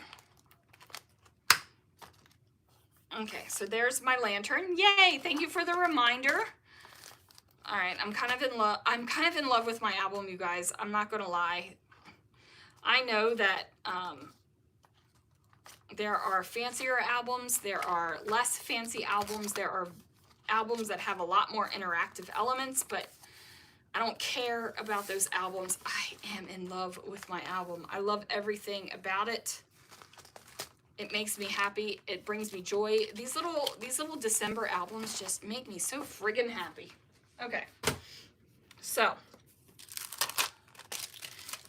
Okay, so there's my lantern. Yay! Thank you for the reminder. All right, I'm kind of in love with my album, you guys. I'm not gonna lie. I know that there are fancier albums, there are less fancy albums, there are albums that have a lot more interactive elements, but I don't care about those albums. I am in love with my album. I love everything about it. It makes me happy. It brings me joy. These little December albums just make me so friggin' happy. Okay. So,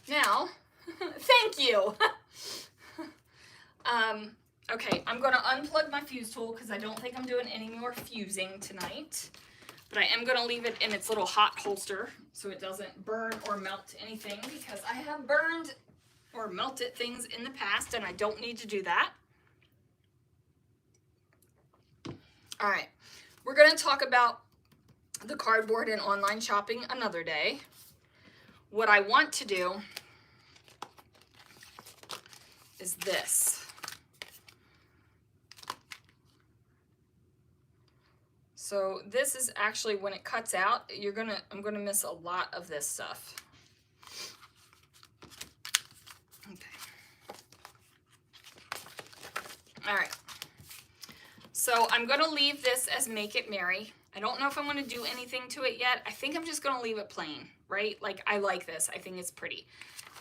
now, thank you. Okay, I'm going to unplug my fuse tool because I don't think I'm doing any more fusing tonight. But I am going to leave it in its little hot holster so it doesn't burn or melt anything, because I have burned or melted things in the past and I don't need to do that. All right, we're going to talk about the cardboard and online shopping another day. What I want to do is this. So this is actually, when it cuts out, I'm gonna miss a lot of this stuff. Okay. All right. So I'm gonna leave this as Make It Merry. I don't know if I'm gonna do anything to it yet. I think I'm just gonna leave it plain, right? Like, I like this. I think it's pretty.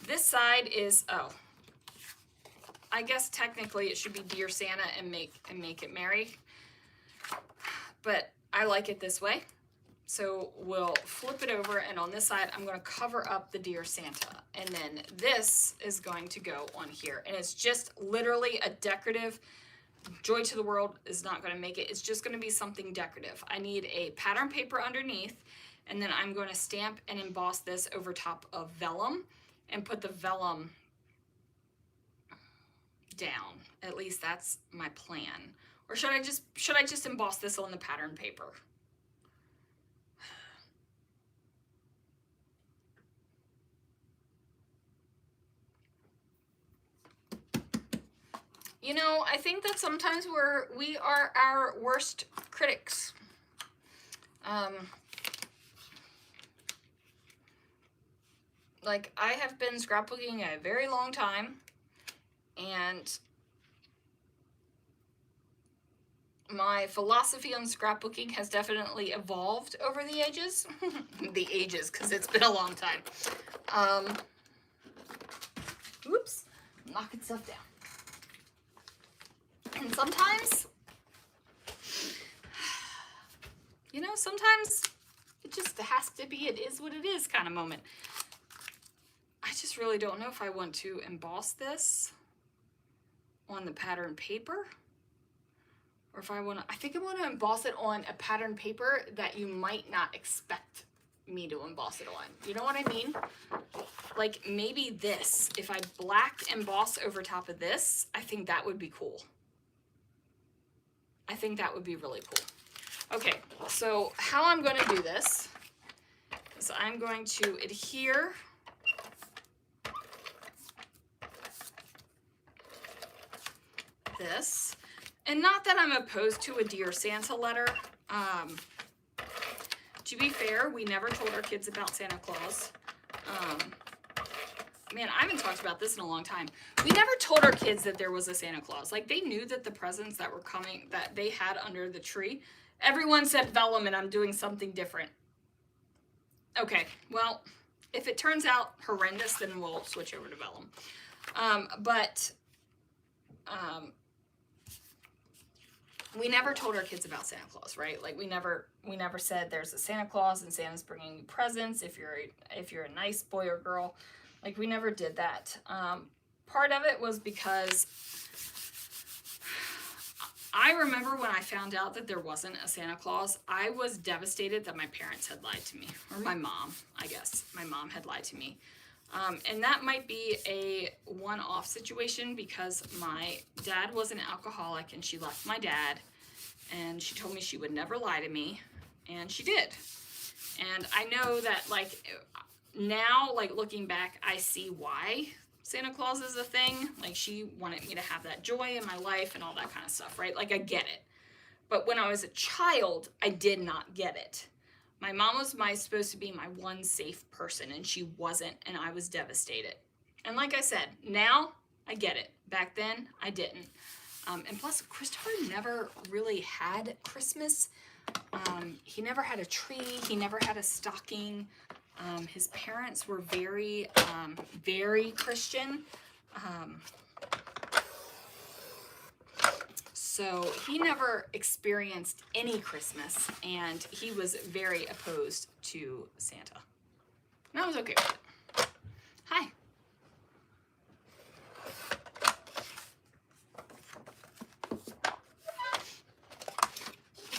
This side is, oh, I guess technically it should be Dear Santa and Make It Merry. But I like it this way. So we'll flip it over, and on this side, I'm going to cover up the Dear Santa. And then this is going to go on here. And it's just literally a decorative. Joy to the World is not going to make it. It's just going to be something decorative. I need a pattern paper underneath, and then I'm going to stamp and emboss this over top of vellum and put the vellum down. At least that's my plan. Or should I just emboss this on the pattern paper? You know, I think that sometimes we are our worst critics. Like, I have been scrapbooking a very long time, and my philosophy on scrapbooking has definitely evolved over the ages. The ages, because it's been a long time. Oops, I'm knocking stuff down. And sometimes, you know, sometimes it just has to be, it is what it is kind of moment. I just really don't know if I want to emboss this on the pattern paper, Or if I want to, I think I want to emboss it on a pattern paper that you might not expect me to emboss it on. You know what I mean? Like maybe this, if I black emboss over top of this, I think that would be cool. I think that would be really cool. Okay, so how I'm going to do this is I'm going to adhere this. And not that I'm opposed to a Dear Santa letter. To be fair, we never told our kids about Santa Claus. Man, I haven't talked about this in a long time. We never told our kids that there was a Santa Claus. Like, they knew that the presents that were coming, that they had under the tree, everyone said vellum, and I'm doing something different. Okay, well, if it turns out horrendous, then we'll switch over to vellum. We never told our kids about Santa Claus, right? Like we never said there's a Santa Claus and Santa's bringing you presents if you're a nice boy or girl. Like we never did that. Part of it was because I remember when I found out that there wasn't a Santa Claus, I was devastated that my parents had lied to me, or my mom, I guess. My mom had lied to me. And that might be a one-off situation because my dad was an alcoholic and she left my dad and she told me she would never lie to me, and she did. And I know that like now, like looking back, I see why Santa Claus is a thing. Like she wanted me to have that joy in my life and all that kind of stuff, right? Like I get it. But when I was a child, I did not get it. My mom was supposed to be my one safe person, and she wasn't, and I was devastated. And like I said, now I get it. Back then, I didn't. And plus, Christopher never really had Christmas. He never had a tree. He never had a stocking. His parents were very, very Christian. So he never experienced any Christmas, and he was very opposed to Santa. And I was okay with it. Hi.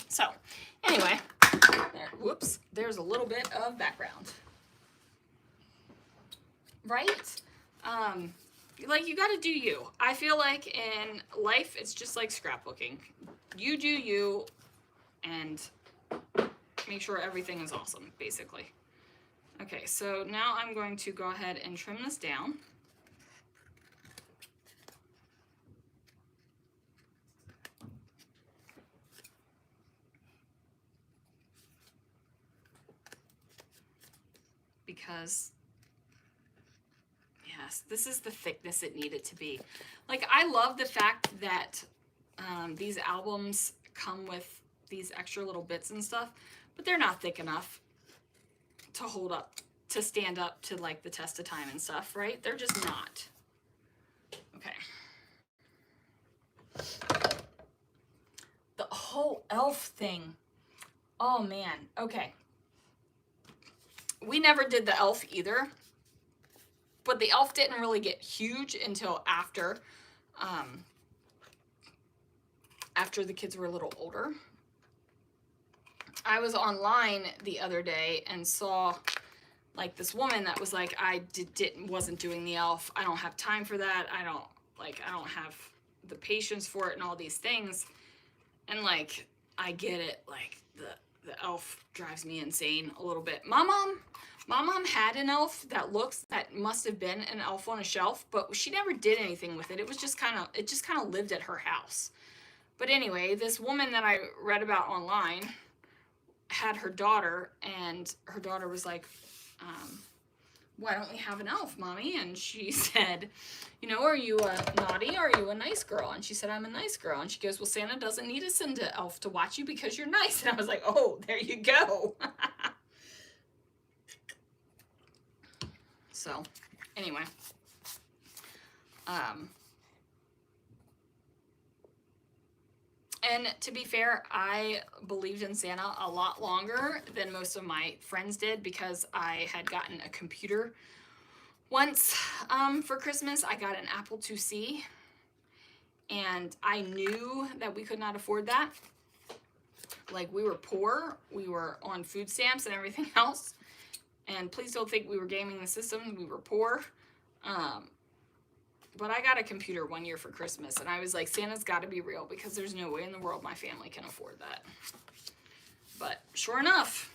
So, anyway, whoops, there's a little bit of background. Right? Like, you gotta do you. I feel like in life, it's just like scrapbooking. You do you, and make sure everything is awesome, basically. Okay, so now I'm going to go ahead and trim this down. Because yes, this is the thickness it needed to be. Like, I love the fact that these albums come with these extra little bits and stuff, but they're not thick enough to hold up, to stand up to like the test of time and stuff, right? They're just not. Okay. The whole elf thing. Oh man, okay. We never did the elf either. But the elf didn't really get huge until after the kids were a little older. I was online the other day and saw like this woman that was like, wasn't doing the elf. I don't have time for that. I don't have the patience for it and all these things. And like, I get it. Like the elf drives me insane a little bit. My mom had an elf that must have been an elf on a shelf, but she never did anything with it. It just kind of lived at her house. But anyway, this woman that I read about online had her daughter, and her daughter was like, why don't we have an elf, Mommy? And she said, you know, are you a naughty or are you a nice girl? And she said, I'm a nice girl. And she goes, well, Santa doesn't need to send an elf to watch you because you're nice. And I was like, oh, there you go. So, anyway. And to be fair, I believed in Santa a lot longer than most of my friends did because I had gotten a computer once for Christmas. I got an Apple IIc, and I knew that we could not afford that. Like, we were poor, we were on food stamps and everything else, and please don't think we were gaming the system, we were poor. But I got a computer one year for Christmas, and I was like, Santa's got to be real, because there's no way in the world my family can afford that. But sure enough,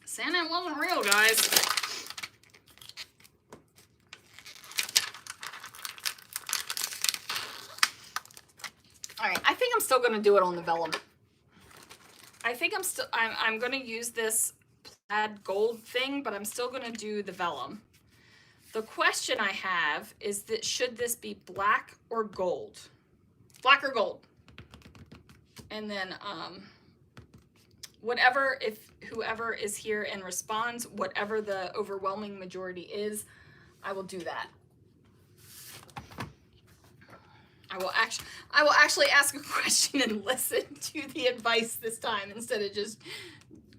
Santa wasn't real, guys. All right, I think I'm still gonna do it on the vellum. I think I'm gonna use this plaid gold thing, but I'm still gonna do the vellum. The question I have is that should this be black or gold? Black or gold? And then whatever, if whoever is here and responds, whatever the overwhelming majority is, I will do that. I will actually ask a question and listen to the advice this time instead of just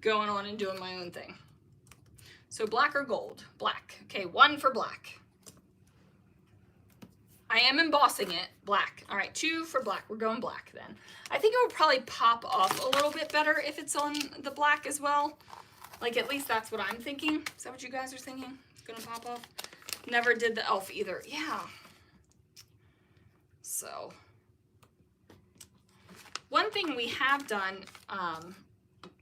going on and doing my own thing. So black or gold? Black. Okay, 1 for black. I am embossing it, black. All right, 2 for black. We're going black then. I think it would probably pop off a little bit better if it's on the black as well. Like, at least that's what I'm thinking. Is that what you guys are thinking? It's gonna pop off? Never did the elf either. Yeah. So, one thing we have done,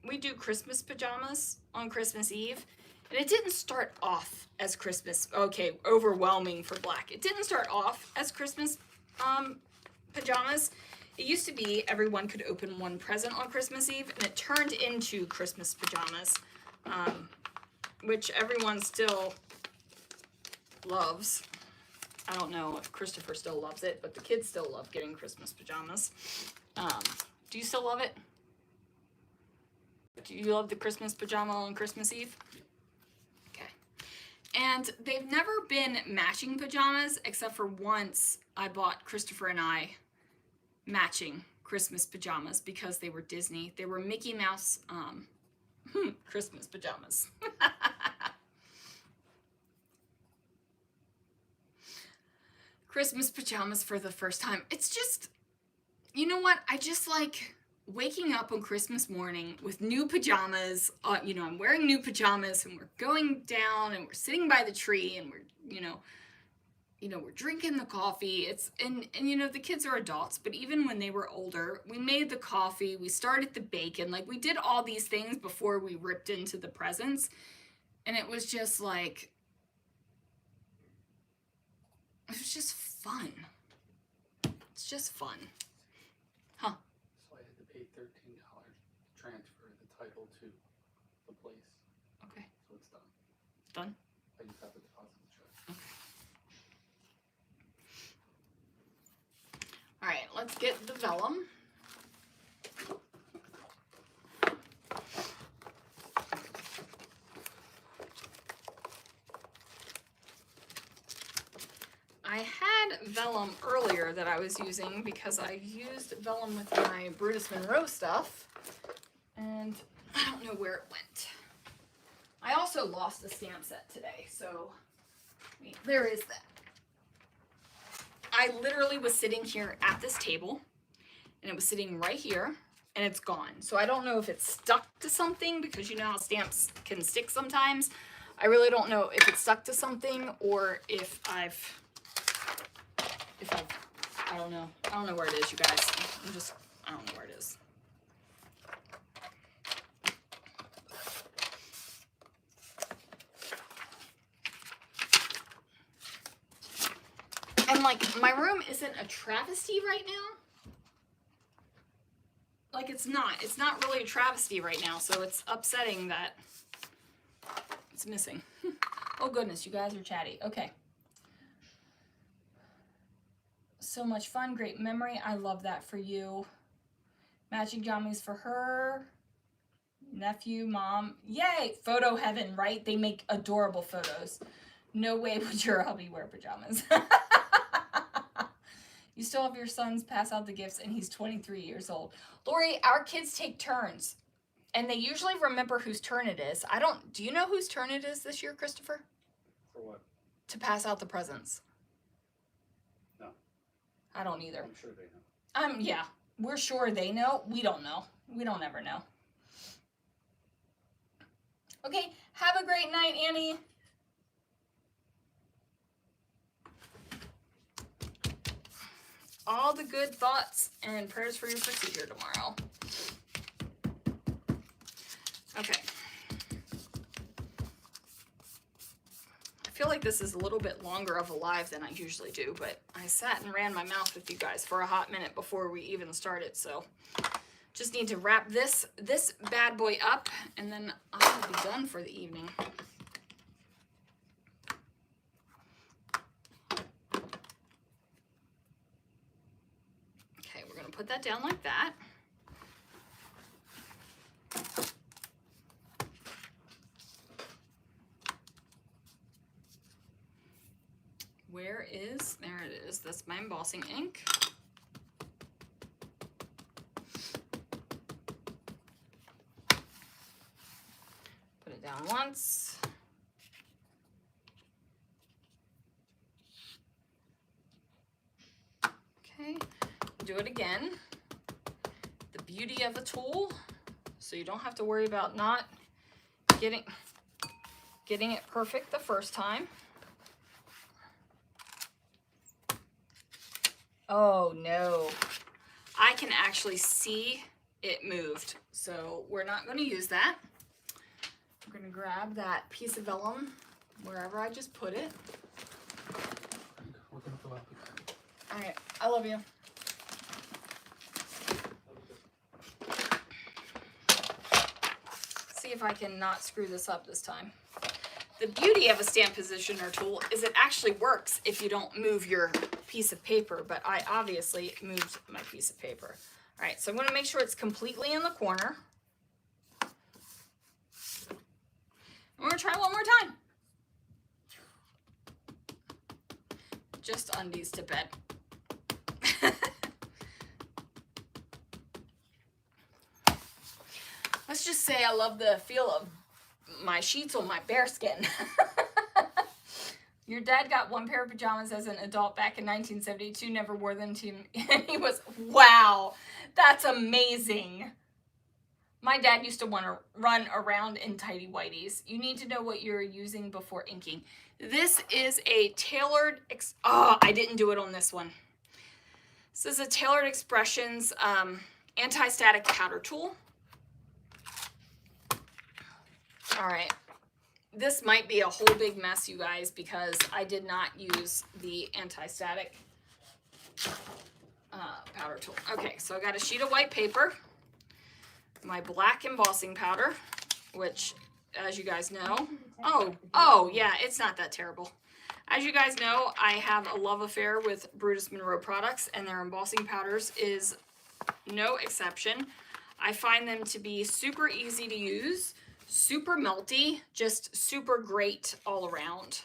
we do Christmas pajamas on Christmas Eve. And it didn't start off as Christmas, okay, overwhelming for black. It didn't start off as Christmas pajamas. It used to be everyone could open one present on Christmas Eve, and it turned into Christmas pajamas, which everyone still loves. I don't know if Christopher still loves it, but the kids still love getting Christmas pajamas. Do you still love it? Do you love the Christmas pajama on Christmas Eve? And they've never been matching pajamas, except for once I bought Christopher and I matching Christmas pajamas because they were Disney. They were Mickey Mouse Christmas pajamas. Christmas pajamas for the first time. It's just, you know what? I just like waking up on Christmas morning with new pajamas. You know, I'm wearing new pajamas, and we're going down, and we're sitting by the tree, and we're, you know, we're drinking the coffee. It's and you know, the kids are adults, but even when they were older, we made the coffee, we started the bacon, like we did all these things before we ripped into the presents, and it was just like, it was just fun. It's just fun. Huh? So I had to pay $13 to transfer the title to the place. Okay. So it's done. Done? I just have to deposit the check. Okay. All right, let's get the vellum. I had vellum earlier that I was using because I used vellum with my Brutus Monroe stuff, and I don't know where it went. I also lost a stamp set today, so wait, there is that. I literally was sitting here at this table, and it was sitting right here, and it's gone. So I don't know if it's stuck to something, because you know how stamps can stick sometimes. I really don't know if it's stuck to something or if I don't know. I don't know where it is, you guys. I don't know where it is. And like, my room isn't a travesty right now. Like, it's not really a travesty right now, so it's upsetting that it's missing. Oh goodness, you guys are chatty. Okay. So much fun, great memory. I love that for you. Matching jammies for her. Nephew, mom. Yay! Photo heaven, right? They make adorable photos. No way would your hubby wear pajamas. You still have your sons pass out the gifts, and he's 23 years old. Lori, our kids take turns, and they usually remember whose turn it is. Do you know whose turn it is this year, Christopher? For what? To pass out the presents. No. I don't either. I'm sure they know. Yeah, we're sure they know. We don't know. We don't ever know. Okay, have a great night, Annie. All the good thoughts and prayers for your procedure tomorrow. Okay. I feel like this is a little bit longer of a live than I usually do, but I sat and ran my mouth with you guys for a hot minute before we even started, so just need to wrap this bad boy up, and then I'll be done for the evening. Okay, we're gonna put that down like that. Where is, there it is, that's my embossing ink. Put it down once. Okay, do it again. The beauty of a tool, so you don't have to worry about not getting it perfect the first time. Oh no, I can actually see it moved, so we're not going to use that. I'm going to grab that piece of vellum wherever I just put it. We're gonna go out. All right, I love you. See if I can not screw this up this time. The beauty of a stamp positioner tool is it actually works if you don't move your piece of paper, but I obviously moved my piece of paper. All right, so I'm going to make sure it's completely in the corner. We're going to try one more time. Just undies to bed. Let's just say I love the feel of my sheets on my bare skin. Your dad got one pair of pajamas as an adult back in 1972, never wore them to him, and he was, wow, that's amazing. My dad used to want to run around in tighty whities. You need to know what you're using before inking. This is a tailored, I didn't do it on this one. This is a Tailored Expressions anti-static powder tool. All right. This might be a whole big mess, you guys, because I did not use the anti-static powder tool. Okay, so I got a sheet of white paper, my black embossing powder, which, as you guys know, oh yeah, it's not that terrible. As you guys know, I have a love affair with Brutus Monroe products, and their embossing powders is no exception. I find them to be super easy to use, super melty, just super great all around.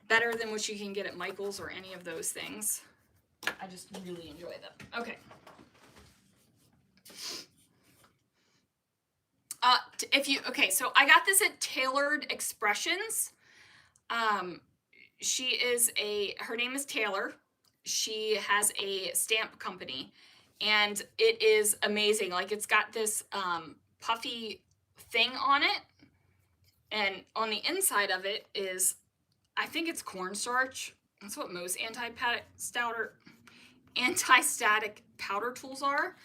Better than what you can get at Michael's or any of those things. I just really enjoy them. Okay. So I got this at Tailored Expressions. Her name is Taylor. She has a stamp company, and it is amazing. Like, it's got this puffy thing on it, and on the inside of it is, I think it's cornstarch. That's what most anti-static powder tools are.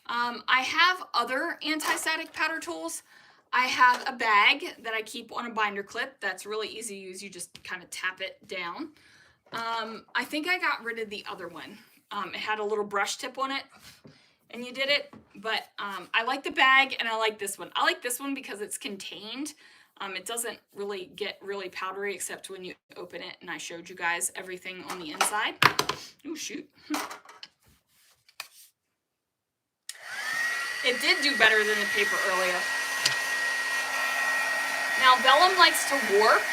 I have other anti-static powder tools. I have a bag that I keep on a binder clip that's really easy to use. You just kind of tap it down. I think I got rid of the other one. It had a little brush tip on it, and you did it, but I like the bag, and I like this one. I like this one because it's contained. It doesn't really get really powdery except when you open it, and I showed you guys everything on the inside. Oh, shoot. It did do better than the paper earlier. Now, vellum likes to warp.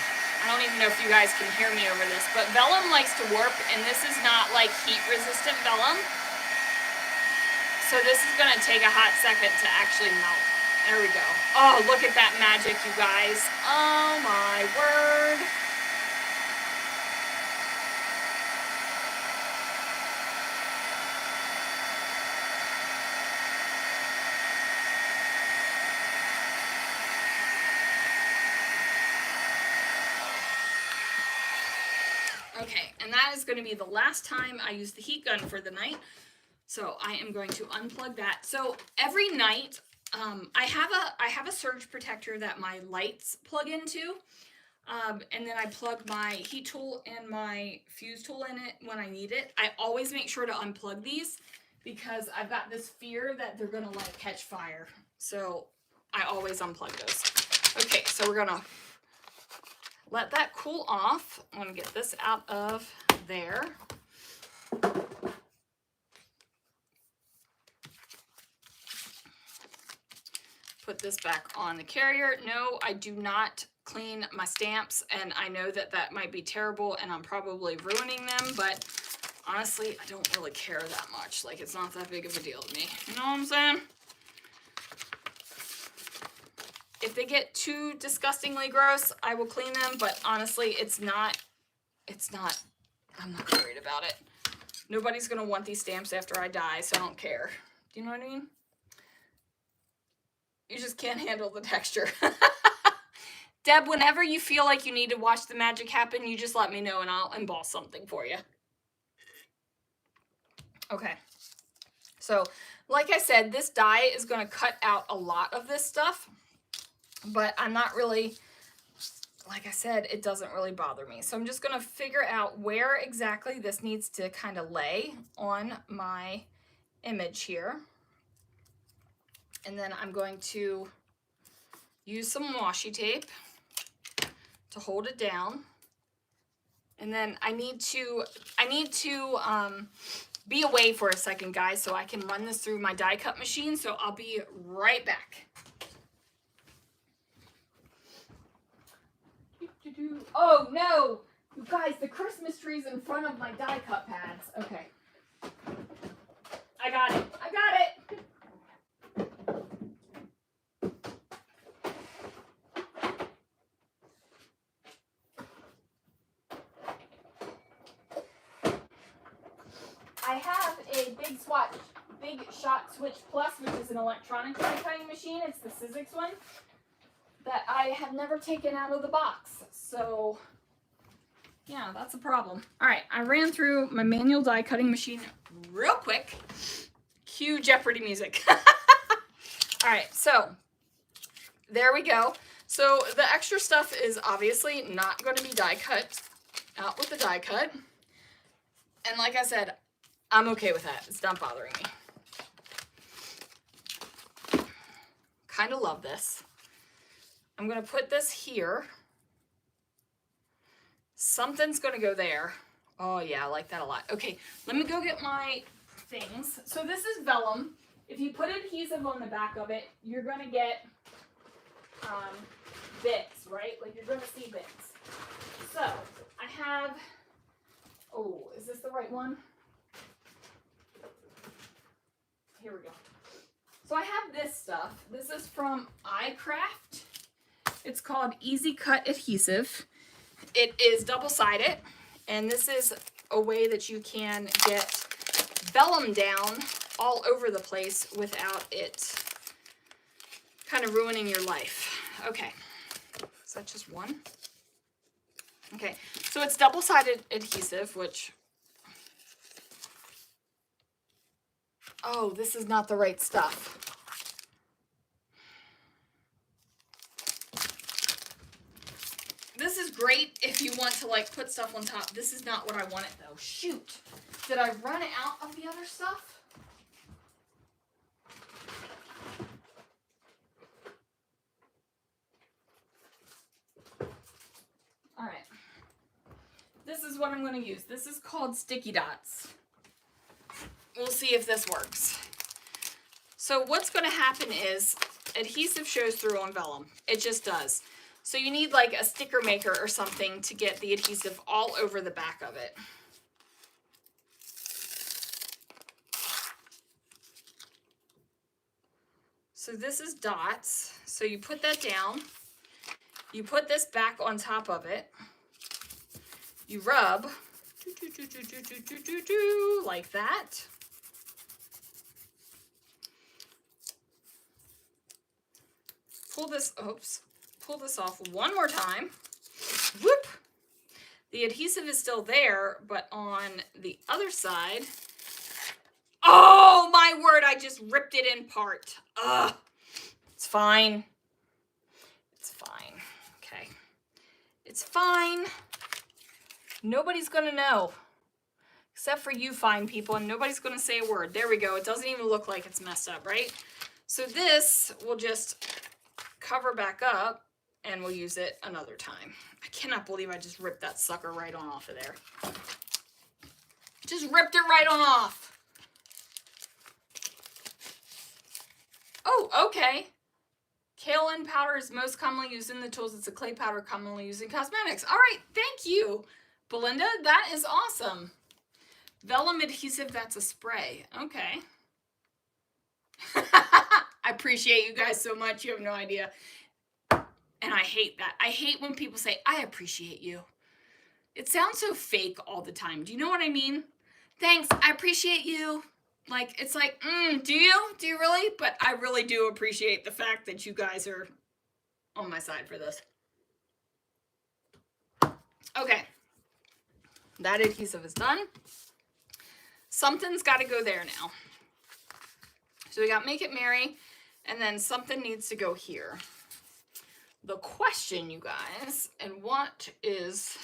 I don't even know if you guys can hear me over this, but vellum likes to warp, and this is not like heat-resistant vellum. So this is going to take a hot second to actually melt. There we go. Oh, look at that magic, you guys. Oh, my word. Okay, and that is going to be the last time I use the heat gun for the night. So I am going to unplug that. So every night, I have a surge protector that my lights plug into. And then I plug my heat tool and my fuse tool in it when I need it. I always make sure to unplug these because I've got this fear that they're gonna like catch fire. So I always unplug those. Okay, so we're gonna let that cool off. I'm gonna get this out of there. Put this back on the carrier. No, I do not clean my stamps, and I know that that might be terrible and I'm probably ruining them, but honestly, I don't really care that much. Like, it's not that big of a deal to me. You know what I'm saying? If they get too disgustingly gross, I will clean them, but honestly, I'm not worried about it. Nobody's gonna want these stamps after I die, so I don't care. Do you know what I mean? You just can't handle the texture. Deb, whenever you feel like you need to watch the magic happen, you just let me know and I'll emboss something for you. Okay. So, like I said, this die is going to cut out a lot of this stuff, but I'm not really, like I said, it doesn't really bother me. So I'm just going to figure out where exactly this needs to kind of lay on my image here. And then I'm going to use some washi tape to hold it down. And then I need to be away for a second, guys, so I can run this through my die cut machine. So I'll be right back. Oh no, you guys, the Christmas tree's in front of my die cut pads. Okay. I got it. I got it. I have a Big Shot Switch Plus, which is an electronic die cutting machine. It's the Sizzix one that I have never taken out of the box. So, yeah, that's a problem. All right, I ran through my manual die cutting machine real quick. Cue Jeopardy music. All right, so there we go. So the extra stuff is obviously not going to be die cut out with the die cut. And like I said, I'm okay with that. It's not bothering me. Kind of love this. I'm going to put this here. Something's going to go there. Oh yeah, I like that a lot. Okay, let me go get my things. So this is vellum. If you put adhesive on the back of it, you're going to get bits, right? Like, you're going to see bits. So I have, oh, is this the right one? Here we go. So I have this stuff. This is from iCraft. It's called Easy Cut Adhesive. It is double-sided, and this is a way that you can get vellum down all over the place without it kind of ruining your life. Okay, is that just one? Okay, so it's double-sided adhesive, which, oh, this is not the right stuff. This is great if you want to like put stuff on top. This is not what I wanted though. Shoot. Did I run out of the other stuff? All right. This is what I'm going to use. This is called Sticky Dots. We'll see if this works. So what's going to happen is adhesive shows through on vellum. It just does. So you need like a sticker maker or something to get the adhesive all over the back of it. So this is dots. So you put that down. You put this back on top of it. You rub like that. Pull this, oops, pull this off one more time. Whoop. The adhesive is still there, but on the other side, oh my word, I just ripped it in part. Ugh. It's fine. It's fine. Okay. It's fine. Nobody's gonna know. Except for you fine people, and nobody's gonna say a word. There we go. It doesn't even look like it's messed up, right? So this will just cover back up, and we'll use it another time. I cannot believe I just ripped that sucker right on off of there. Just ripped it right on off. Oh, okay. Kaolin powder is most commonly used in the tools. It's a clay powder commonly used in cosmetics. All right, thank you, Belinda. That is awesome. Vellum adhesive, that's a spray. Okay. I appreciate you guys so much. You have no idea. And I hate that. I hate when people say, I appreciate you. It sounds so fake all the time. Do you know what I mean? Thanks, I appreciate you. Like, it's like, do you? Do you really? But I really do appreciate the fact that you guys are on my side for this. Okay. That adhesive is done. Something's got to go there now. So we got Make It Merry, and then something needs to go here. The question, you guys, and what is...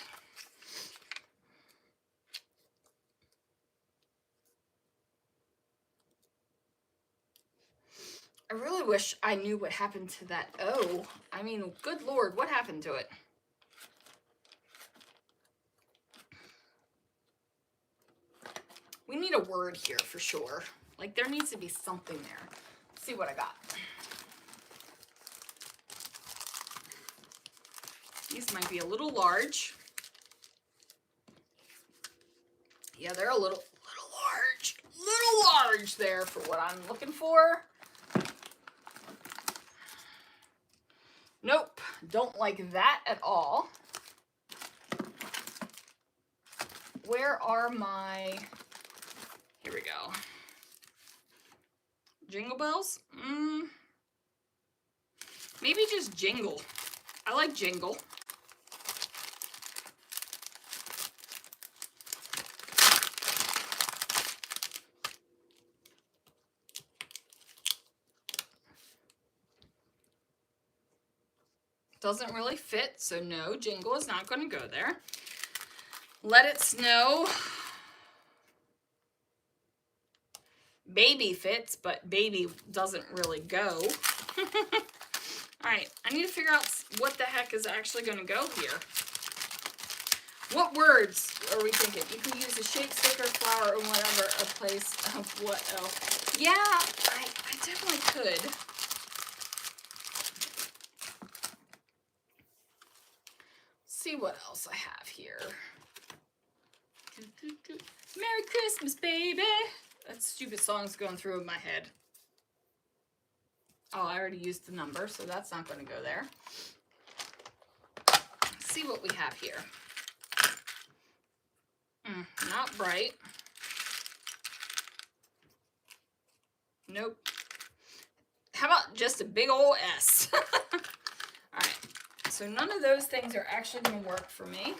I really wish I knew what happened to that O. I mean, good Lord, what happened to it? We need a word here for sure. Like, there needs to be something there. Let's see what I got. These might be a little large. Yeah, they're a little large. Little large there for what I'm looking for. Nope, don't like that at all. Where are my... Here we go. Jingle bells? Maybe just jingle. I like jingle. Doesn't really fit, so no, jingle is not going to go there. Let it snow. Baby fits, but baby doesn't really go. All right, I need to figure out what the heck is actually going to go here. What words are we thinking? You can use a shape, sticker, flower, or whatever, a place of what else. Yeah, I definitely could. See what else I have here. Merry Christmas, baby. That stupid song's going through in my head. Oh, I already used the number, so that's not going to go there. Let's see what we have here. Not bright. Nope. How about just a big old S? All right. So none of those things are actually going to work for me.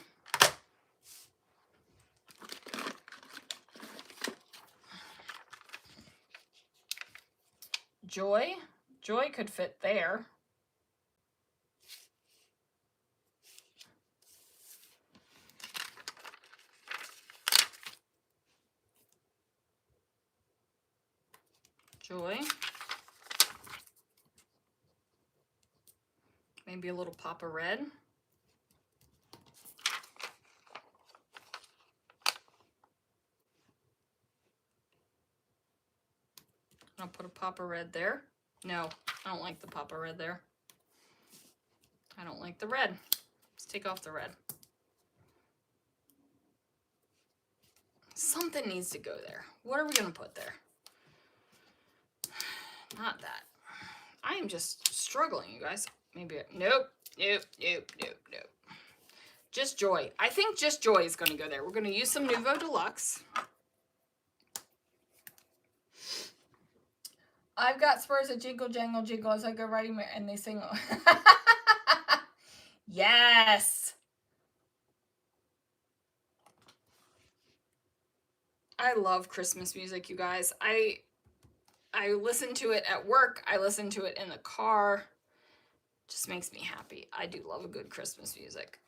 Joy. Joy could fit there. Joy. Maybe a little pop of red. I'll put a pop of red there. No, I don't like the pop of red there. I don't like the red. Let's take off the red. Something needs to go there. What are we going to put there? Not that. I am just struggling, you guys. Maybe, nope, nope, nope, nope, nope. Just Joy. I think just Joy is going to go there. We're going to use some Nouveau Deluxe. I've got Spurs that jingle, jangle, jingle as I go riding and they sing. Yes. I love Christmas music, you guys. I listen to it at work. I listen to it in the car. Just makes me happy. I do love a good Christmas music.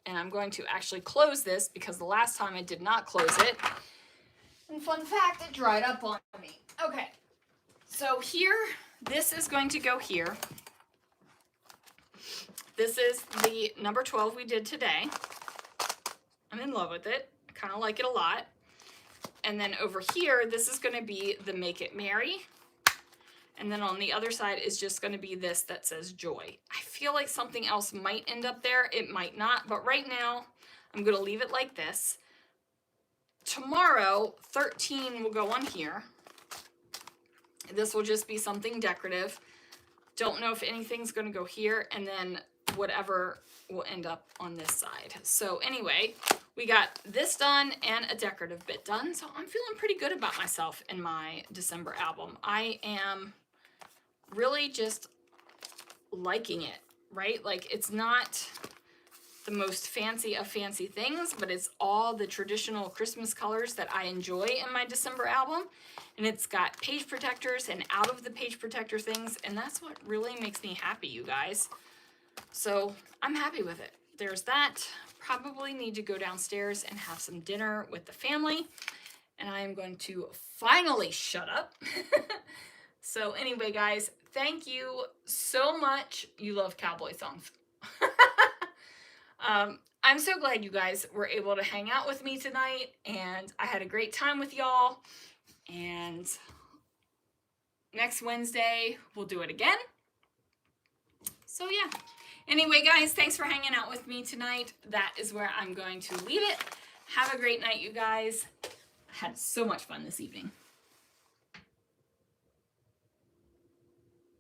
And I'm going to actually close this because the last time I did not close it. And fun fact, it dried up on me. Okay, so here, this is going to go here. This is the number 12 we did today. I'm in love with it. I kind of like it a lot. And then over here, this is going to be the Make It Merry. And then on the other side is just going to be this that says Joy. I feel like something else might end up there. It might not, but right now I'm going to leave it like this. Tomorrow, 13 will go on here. This will just be something decorative. Don't know if anything's going to go here, and then whatever will end up on this side. So anyway, we got this done and a decorative bit done. So I'm feeling pretty good about myself in my December album. I am really just liking it, right? Like, it's not the most fancy of fancy things, but it's all the traditional Christmas colors that I enjoy in my December album. And it's got page protectors and out of the page protector things, and that's what really makes me happy, you guys. So I'm happy with it. There's that. Probably need to go downstairs and have some dinner with the family, and I am going to finally shut up. So anyway, guys, thank you so much. You love cowboy songs. I'm so glad you guys were able to hang out with me tonight, and I had a great time with y'all. And next Wednesday, we'll do it again. So yeah. Anyway, guys, thanks for hanging out with me tonight. That is where I'm going to leave it. Have a great night, you guys. I had so much fun this evening.